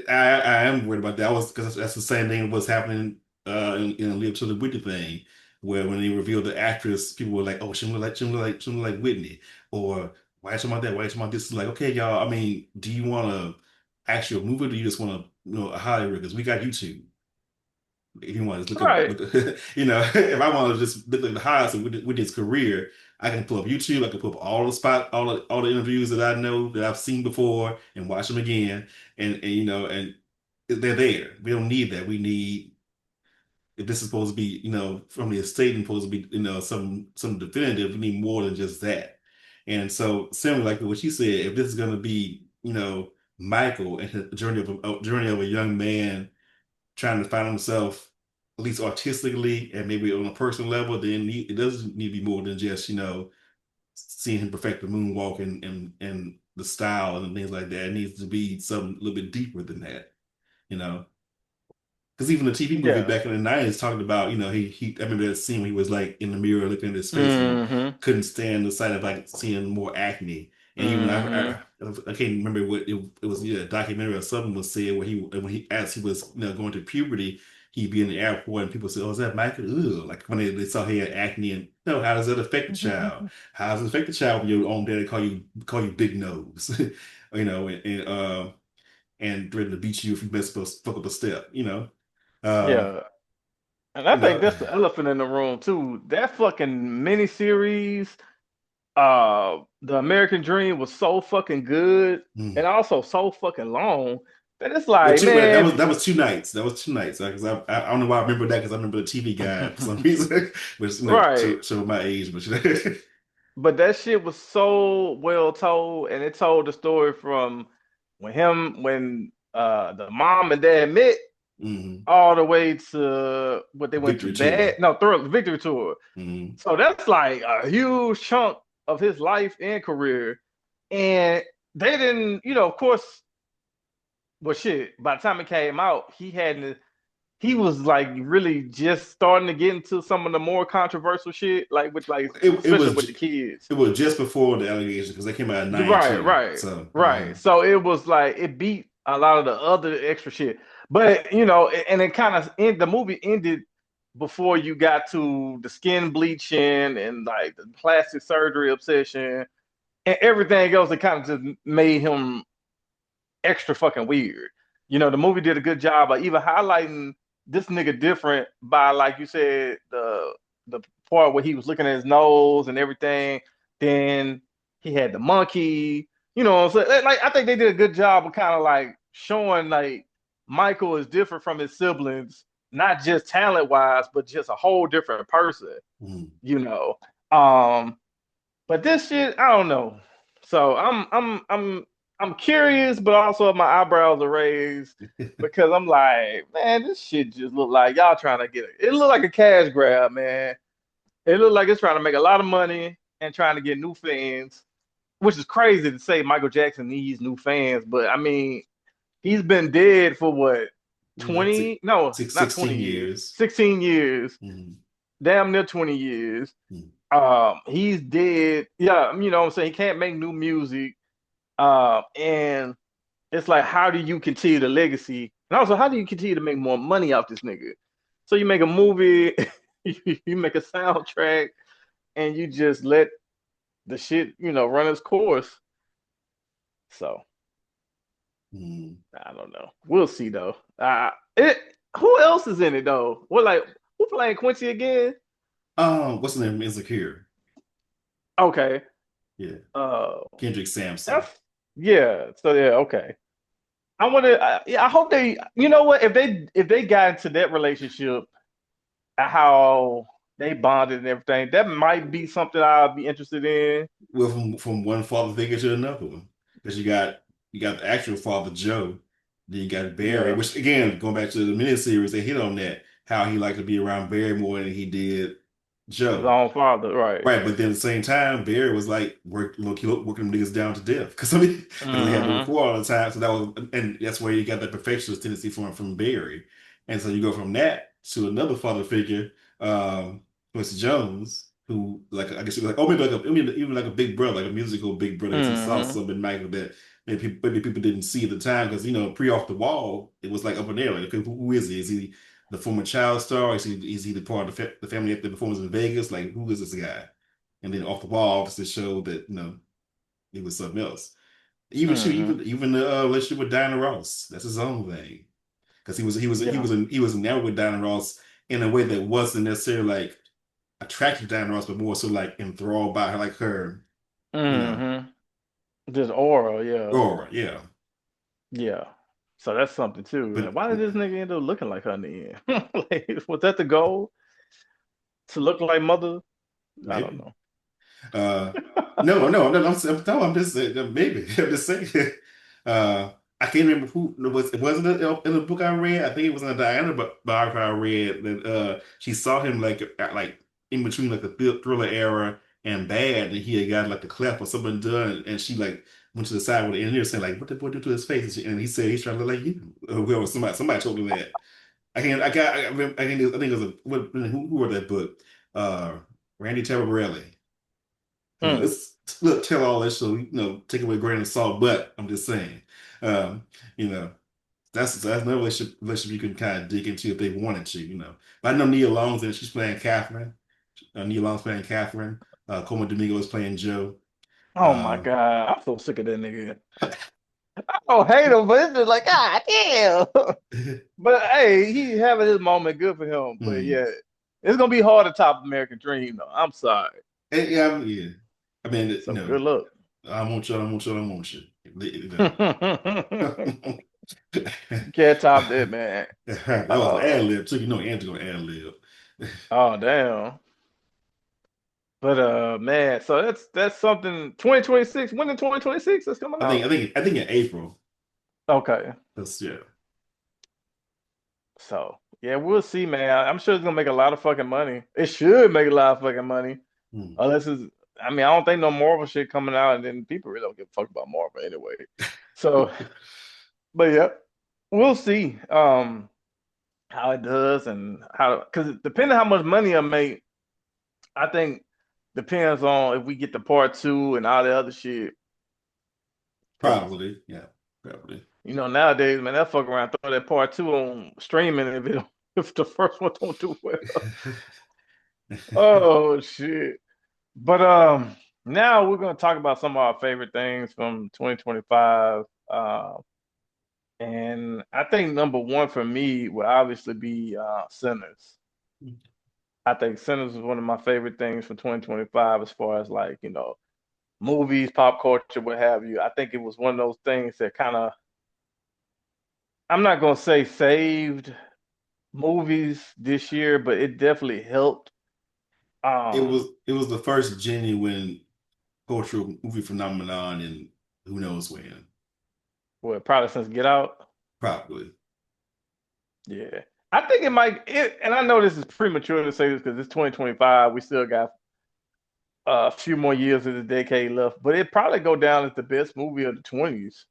I am worried about that. I was because that's the same thing that was happening in Live to the Whitney thing, where when they revealed the actress, people were like, "Oh, she look like Whitney," or "Why is she about that? Why is she about this?" It's like, okay, y'all. I mean, do you want to actual movie, or do you just want to a Hollywood? Because we got YouTube. If you want to just Right. look up, if I want to just look at the highlights with his career, I can pull up YouTube. I can pull up all the interviews that I know that I've seen before and watch them again, and they're there. We don't need that. We need if this is supposed to be, from the estate and supposed to be, some definitive, we need more than just that. And so, similar like what you said, if this is going to be, Michael and his journey of a young man trying to find himself, at least artistically and maybe on a personal level, then it doesn't need to be more than just, seeing him perfect the moonwalk and the style and things like that. It needs to be something a little bit deeper than that, you know. Because even the TV movie Yeah. back in the '90s talked about, I remember that scene where he was like in the mirror looking at his face and Hmm. couldn't stand the sight of like seeing more acne. And even Hmm. I can't remember what it was, a documentary or something was said where when he as he was going through puberty, he'd be in the airport and people said, "Oh, is that Michael?" Ugh. Like when they saw he had acne and how does that affect the child? How does it affect the child when your own daddy call you big nose? you know, and uh and threaten to beat you if you mess up fuck up a step, um, Yeah. And I you think know, that's the elephant in the room too. That fucking miniseries, The American Dream was so fucking good and mm. also so fucking long that it's Well, like, two man, that was 2 nights. That was 2 nights. Because I don't know why I remember that because I remember the TV guide for some reason, which right. show my age, but But that shit was so well told, and it told the story from when the mom and dad met mm. all the way to what they went to Victory tour. Victory Tour. Mm. So that's like a huge chunk of his life and career. And they didn't, of course, well, shit. By the time it came out, he was like really just starting to get into some of the more controversial shit, It especially was with the kids. it was just before the allegations because they came out in Right, '92. right, So right. So it was like it beat a lot of the other extra shit. But and it kind of the movie ended before you got to the skin bleaching and like the plastic surgery obsession and everything else that kind of just made him extra fucking weird. The movie did a good job of even highlighting this nigga different by, like you said, the part where he was looking at his nose and everything. Then he had the monkey. So like I think they did a good job of kind of like showing like Michael is different from his siblings, not just talent wise, but just a whole different person. mm. You know. Um, but this shit, I don't know. So I'm curious, but also my eyebrows are raised because I'm like, man, this shit just look like y'all trying to get it. It look like a cash grab, man. It look like it's trying to make a lot of money and trying to get new fans, which is crazy to say Michael Jackson needs new fans, but I mean, he's been dead for what, Like 20? No, not 20 16 years. years. 16 years. Mm. Damn near 20 years. Mm. He's dead. Yeah, what I'm saying, he can't make new music. And it's like, how do you continue the legacy? And also, how do you continue to make more money off this nigga? So you make a movie, you make a soundtrack, and you just let the shit, run its course. So Mm. I don't know. We'll see though. It. Who else is in it though? Who playing Quincy again? What's the name? Insecure. Okay. Yeah, Uh, Kendrick Sampson. that's yeah. So yeah, okay. I want to. Yeah, I hope they. You know what? If they got into that relationship, how? they bonded and everything. That might be something I'll be interested in. Well, from one father figure to another one, because you got the actual father Joe, then you got Barry, Yeah, which again, going back to the miniseries, they hit on that how he liked to be around Barry more than he did his Joe. own father, right? Right, but then at the same time, Barry was like working them niggas down to death because I mean because they had to Hmm. record all the time, so that was and that's where you got that perfectionist tendency from Barry, and so you go from that to another father figure, Mr. Jones, who like I guess he was like maybe like even like a big brother, like a musical big brother, because he saw Hmm. something in Michael that maybe people didn't see at the time because pre off the wall it was like up in there like okay, who is he? Is he the former child star? Is he the part of the family at the performance in Vegas? Like who is this guy? And then off the wall, obviously showed that it was something else. Even shoot, Hmm. even the relationship with Diana Ross, that's his own thing. Because Yeah. he was enamored with Diana Ross in a way that wasn't necessarily like attracted to Diana Ross, but more so like enthralled by her, like her, you know, Hmm. Just aura, yeah. aura. Yeah. Yeah. So that's something too. But And why did this nigga end up looking like her in the end? Like, was that the goal? To look like mother? I don't maybe. know. Uh, no, no, no, I'm just saying, maybe. I'm just saying. Uh, I can't remember who it wasn't in the book I read. I think it was in a Diana biography I read that she saw him like in between like the thriller era and bad, and he had got like the cleft or something done, and she like went to the side with the engineer saying like, "What the boy do to his face?" And he said he's trying to look like you. Whoever somebody told him that. I think it was who wrote that book? Uh, Randy Tabarelli. Hmm. It's look, tell all that, so take it with a grain of salt. But I'm just saying, um, you know, that's another relationship you can kind of dig into if they wanted to. But I know Nia Long's in it. She's playing Catherine. Nia Long's playing Catherine. Coleman Domingo is playing Joe. Oh my Um, God. I'm so sick of that nigga. I don't hate him, but it's just like, God damn. But hey, he having his moment, good for him. But hmm. yeah, it's gonna be hard to top American Dream though. I'm sorry. Yeah, yeah. I mean, So good luck. I want you. I want you. I want you. Can't top that, man. That was an Uh, ad lib too. Andrew gonna ad lib. oh damn. But man, so that's something 2026. When in 2026 that's coming I think I out? think I think in April. Okay. That's yeah. So yeah, we'll see, man. I'm sure it's gonna make a lot of fucking money. It should make a lot of fucking money. Hmm. Unless it's I mean, I don't think no Marvel shit coming out and then people really don't give a fuck about Marvel anyway. So but yeah, we'll see how it does and how because depending how much money I make, I think depends on if we get the part two and all the other shit. Because Probably, yeah, probably. nowadays, man, that fuck around, throw that part two on streaming if it if the first one don't do well. Oh shit. But now we're gonna talk about some of our favorite things from 2025. And I think number one for me would obviously be Sinners. I think Sinners is one of my favorite things for 2025 as far as like, movies, pop culture, what have you. I think it was one of those things that kind of, I'm not gonna say saved movies this year, but it definitely helped. It Um, was it was the first genuine cultural movie phenomenon in who knows when. what probably since Get Out. Probably. Yeah, I think it might. And I know this is premature to say this because it's 2025. We still got a few more years of the decade left, but it probably go down as the best movie of the 20s,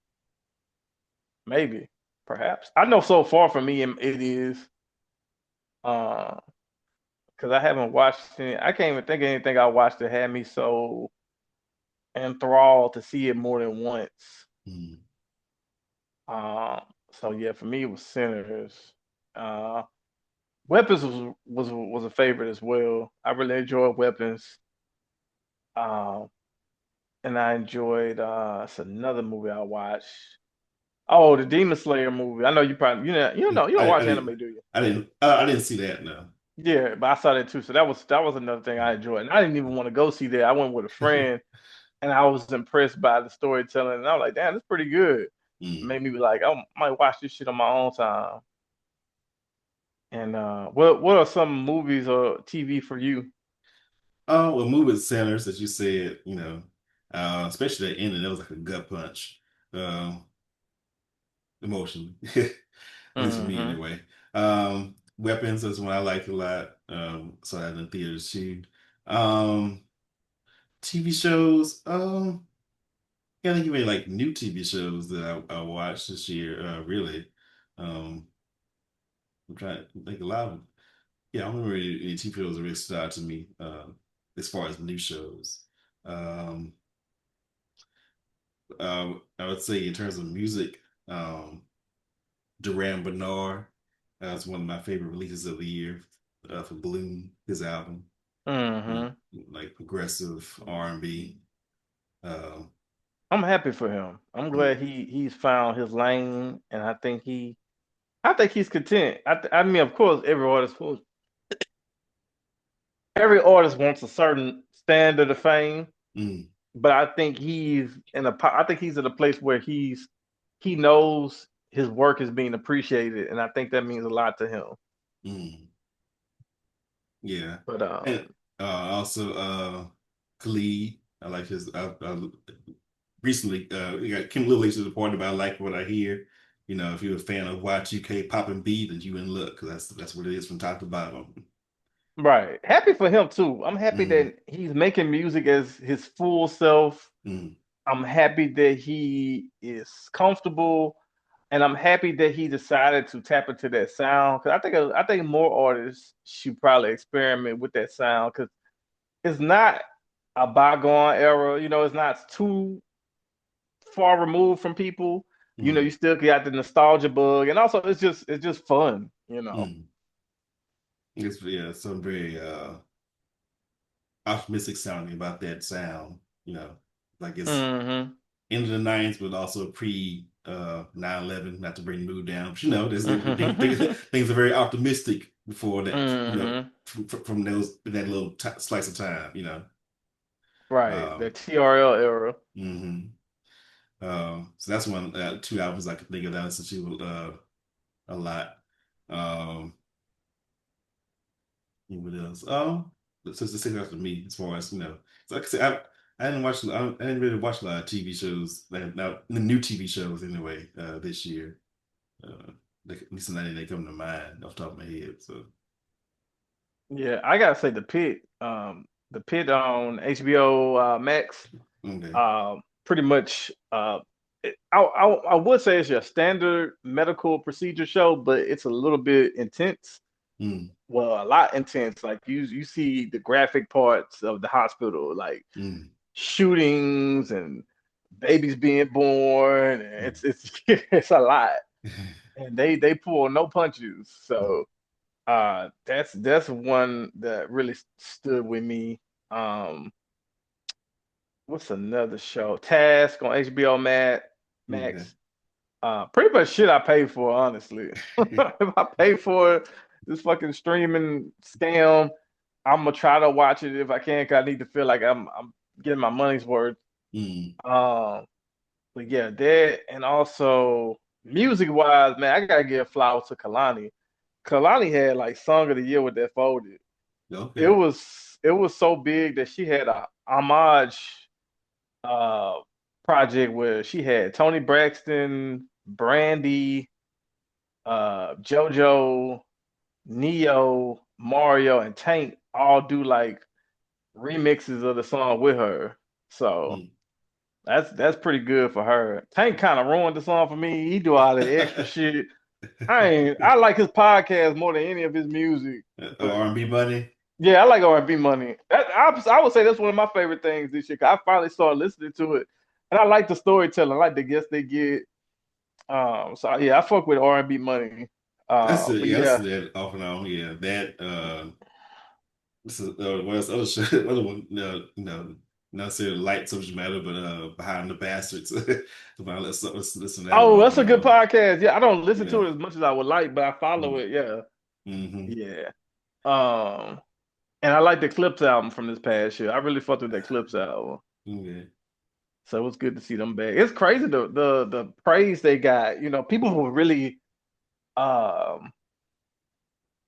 maybe, perhaps. I know so far for me it is. Uh, because I haven't watched any. I can't even think of anything I watched that had me so enthralled to see it more than once. Mm. Um, so yeah, for me it was Sinners. Uh, Weapons was a favorite as well. I really enjoyed Weapons. Um, and I enjoyed it's another movie I watched. Oh, the Demon Slayer movie. I know you probably you don't I, I watch didn't anime, do you? I didn't see that no. Yeah, but I saw that too. So that was another thing I enjoyed. And I didn't even want to go see that. I went with a friend and I was impressed by the storytelling. And I was like, damn, that's pretty good. Mm. Made me be like, I might watch this shit on my own time. And what are some movies or TV for you? Oh, well, moving centers, as you said, especially that ending, that was like a gut punch, um, emotionally, at least for me Hmm. anyway. Weapons is one I liked a lot. So that in the theaters too. Um, TV shows, can't think of any like new TV shows that I watched this year, really. Um, I'm trying to think a lot of, yeah, I don't remember any TV shows that really stood out to me, as far as new shows. Um, I would say in terms of music, um, Duran Bernard is one of my favorite releases of the year, for Bloom, his album, you know, Hmm. like progressive R&B. Uh, I'm happy for him. I'm mm, glad he's found his lane, and I think he's content. I mean, of course, every artist wants a certain standard of fame, mm, but I think he's in a place where he knows his work is being appreciated, and I think that means a lot to him. mm, yeah, But and also Khalid. I like his. I recently we got Kim Lilly to the point about I like what I hear. If you're a fan of Y2K pop and beat, then you in luck because that's what it is from top to bottom. right, happy for him too. I'm happy Mm, that he's making music as his full self. mm, I'm happy that he is comfortable, and I'm happy that he decided to tap into that sound. Because I think more artists should probably experiment with that sound because it's not a bygone era. You know, it's not too far removed from people. You know, mm, you still got the nostalgia bug, and also it's just fun. You know. mm. It's yeah, some very optimistic sounding about that sound. Like it's Hmm. into the 90s, but also pre 9/11, not to bring the mood down. But Hmm. things are very optimistic before that, Hmm. from that little slice of time, Right, the Um, TRL era. hmm so that's one, two albums I could think of that I listen to a lot. Um, and what else? So it's the same after me as far as So like I said, I didn't really watch a lot of TV shows. Now the new TV shows anyway. This year. At least none they come to mind off the top of my head. So Yeah, I gotta say the pit on HBO Max, okay. pretty much. I would say it's your standard medical procedure show, but it's a little bit intense. Mm, Well, a lot intense. Like you see the graphic parts of the hospital, like mm, shootings and babies being born. And mm, it's it's a lot, and they pull no punches. So that's one that really stood with me. Um, what's another show? Task on HBO okay. Max. Pretty much shit I pay for, honestly. If I pay for this fucking streaming scam, I'm gonna try to watch it if I can, cause I need to feel like I'm getting my money's worth. Mm, Um, but yeah, that and also music wise, man, I gotta give flowers to Kalani. Kalani had like song of the year with that folded. okay. It was so big that she had a homage uh project where she had Tony Braxton, Brandy, JoJo, Neo, Mario, and Tank all do like remixes of the song with her. So Mm. that's pretty good for her. Tank kind of ruined the song for me. He do all that extra shit. I like his podcast more than any of his music, but R&B money. yeah, I like R&B money. I would say that's one of my favorite things this year. 'Cause I finally started listening to it, and I like the storytelling. I like the guests they get. So yeah, I fuck with R&B money. That's it. But Yeah, that's yeah. that off and on. Yeah, that. This is what's other show, other one. Not necessarily light subject matter, but behind the bastards. Let's listen to that one Oh, off that's and a good on. podcast. Yeah, I don't listen to Yeah. it as much as I would like, but I follow Mm-hmm. it. Yeah, Mm-hmm. yeah. Um, and I like the Clips album from this past year. I really fucked with that Clips album. Okay. So it was good to see them back. It's crazy the praise they got. You know, people were really um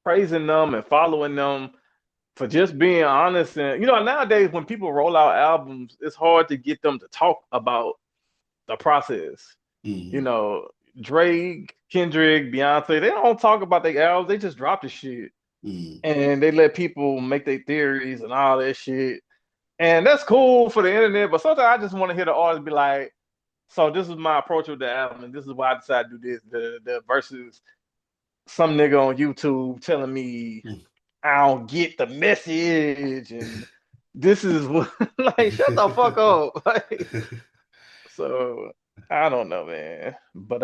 praising them and following them for just being honest. And nowadays when people roll out albums, it's hard to get them to talk about the process. You mm, know, Drake, Kendrick, Beyonce, they don't talk about their albums. They just drop the shit mm. and they let people make their theories and all that shit. And that's cool for the internet, but sometimes I just want to hear the artist be like, so this is my approach with the album, and this is why I decided to do this. The versus some nigga on YouTube telling me I don't get the message, and this is what like shut the fuck up. Like, so I don't know, man. But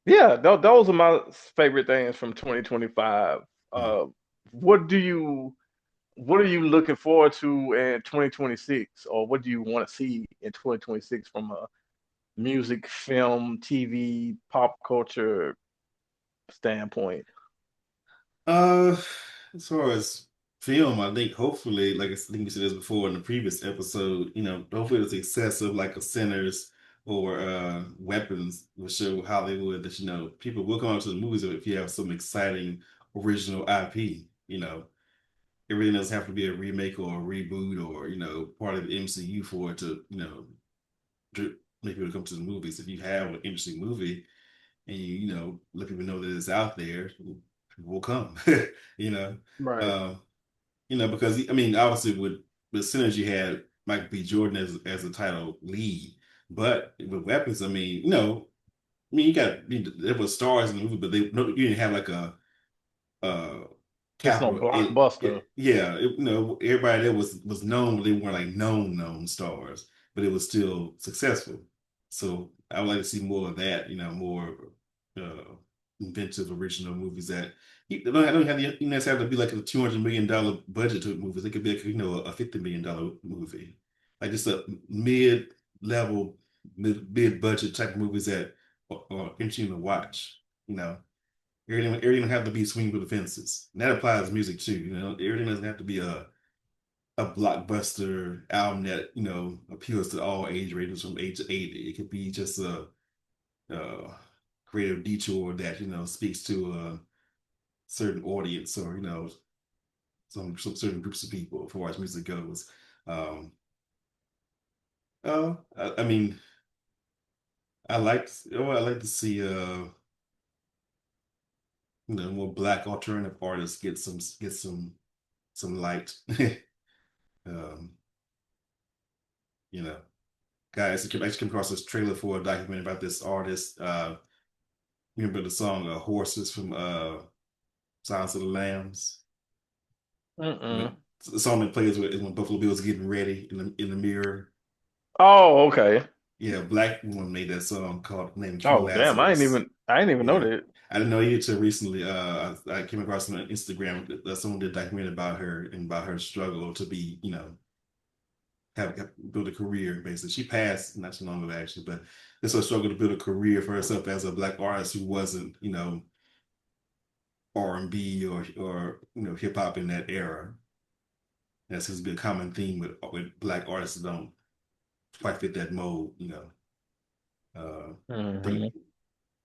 yeah, those are my favorite things from 2025. Mm. Uh, what do you what are you looking forward to in 2026, or what do you want to see in 2026 from a music, film, TV, pop culture standpoint? Uh, as far as film, I think hopefully, like I think you said this before in the previous episode, hopefully the success of like a Sinners or Weapons will show Hollywood that people will come out to the movies if you have some exciting original IP. Everything doesn't have to be a remake or a reboot or part of the MCU for it to make people come to the movies. If you have an interesting movie and you let people know that it's out there, people will come. you know, Right. um, because I mean, obviously with Sinners you had Michael B. Jordan as a title lead, but with Weapons, I mean, there were stars in the movie, but no, you didn't have like a uh It's no capital blockbuster. yeah, everybody there was known, but they weren't like known stars, but it was still successful. So I would like to see more of that, more uh inventive original movies that you don't have to, have to be like a $200 million budget to movies. It could be like, a $50 million movie, like just a mid-level mid-budget type of movies that are interesting to watch, you know everything don't have to be swing for the fences. And that applies to music too. Everything doesn't have to be a blockbuster album that appeals to all age ranges from age to 80. It could be just a creative detour that speaks to a certain audience or some certain groups of people as far as music goes. Um, I mean, I like to see more black alternative artists get some light. um, you know, guys, I actually came across this trailer for a documentary about this artist. Remember the song "Horses" from Silence of the Lambs? Mm-mm. The song that plays is when Buffalo Bill's getting ready in the mirror. Oh, okay. Yeah, a black woman made that song called named King Oh, damn. Lazarus. I didn't even know Yeah. that. I didn't know you until recently. I came across on Instagram that someone did a documentary about her and about her struggle to be, have build a career basically. She passed not too long ago actually, but it's a struggle to build a career for herself as a black artist who wasn't, R&B or hip hop in that era. That seems to be a common theme with black artists that don't quite fit that mold. I think Hmm.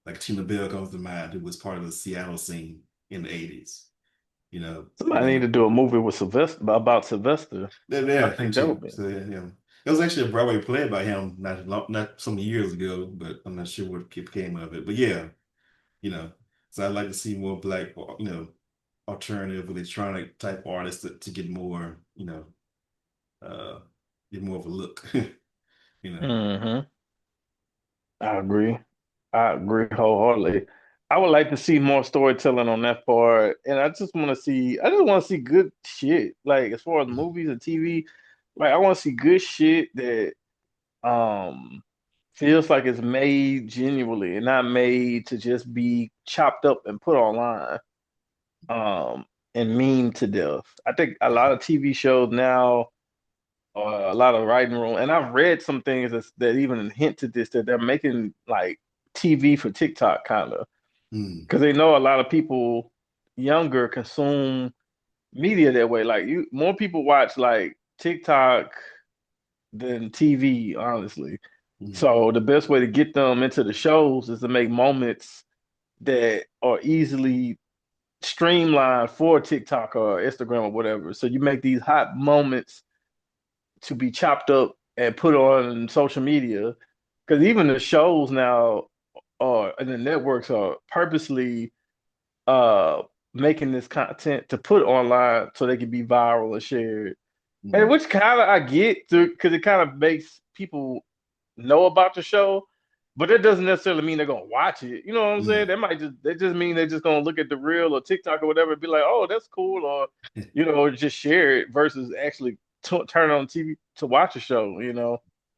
like Tina Bell comes to mind, who was part of the Seattle scene in the 80s. You know, Somebody need then to do a movie with Sylvester about Sylvester. I yeah, him think that too. would be. So yeah. It was actually a Broadway play by him not some years ago, but I'm not sure what came of it. But yeah, you know. So I'd like to see more black, alternative electronic type artists to get more, uh, get more of a look. you know. Hmm. I agree. I agree wholeheartedly. I would like to see more storytelling on that part, and I just want to see good shit. Like as far as movies and TV, like I want to see good shit that um feels like it's made genuinely and not made to just be chopped up and put online and meme to death. I think a lot of TV shows now, a lot of writing room, and I've read some things that even hint to this that they're making like TV for TikTok kind of Mm, because they know a lot of people younger consume media that way. Like more people watch like TikTok than TV, honestly. mm, So the best way to get them into the shows is to make moments that are easily streamlined for TikTok or Instagram or whatever. So you make these hot moments to be chopped up and put on social media. Because even the shows now and the networks are purposely uh making this content to put online so they can be viral and shared. And Mm. which kind of I get because it kind of makes people know about the show, but that doesn't necessarily mean they're gonna watch it. You know what I'm saying? No. They just mean they're just gonna look at the reel or TikTok or whatever and be like, oh, that's cool, or or just share it versus actually turn on TV to watch a show.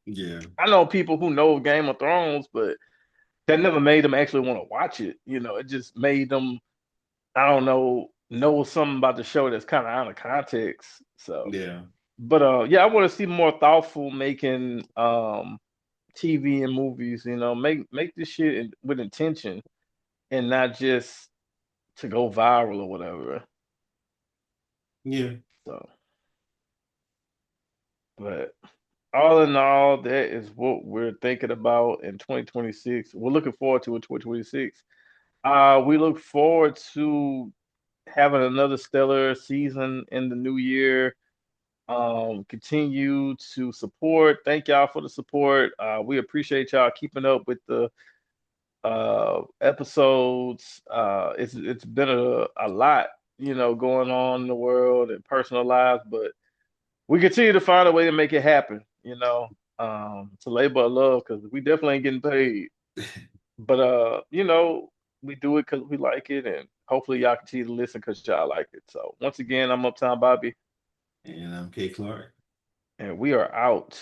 Yeah. I know people who know Game of Thrones, but that never made them actually want to watch it. It just made them, I don't know something about the show that's kind of out of context. So, Yeah. but yeah, I want to see more thoughtful making TV and movies. Make this shit with intention and not just to go viral or whatever. Yeah. So, but all in all, that is what we're thinking about in 2026. We're looking forward to in 2026. We look forward to having another stellar season in the new year. Continue to support. Thank y'all for the support. We appreciate y'all keeping up with the episodes. It's been a lot, going on in the world and personal lives, but we continue to find a way to make it happen. It's a labor of love because we definitely ain't getting paid. But we do it because we like it, and hopefully y'all continue to listen because y'all like it. So once again, I'm Uptown Bobby, And I'm K. Clark. and we are out.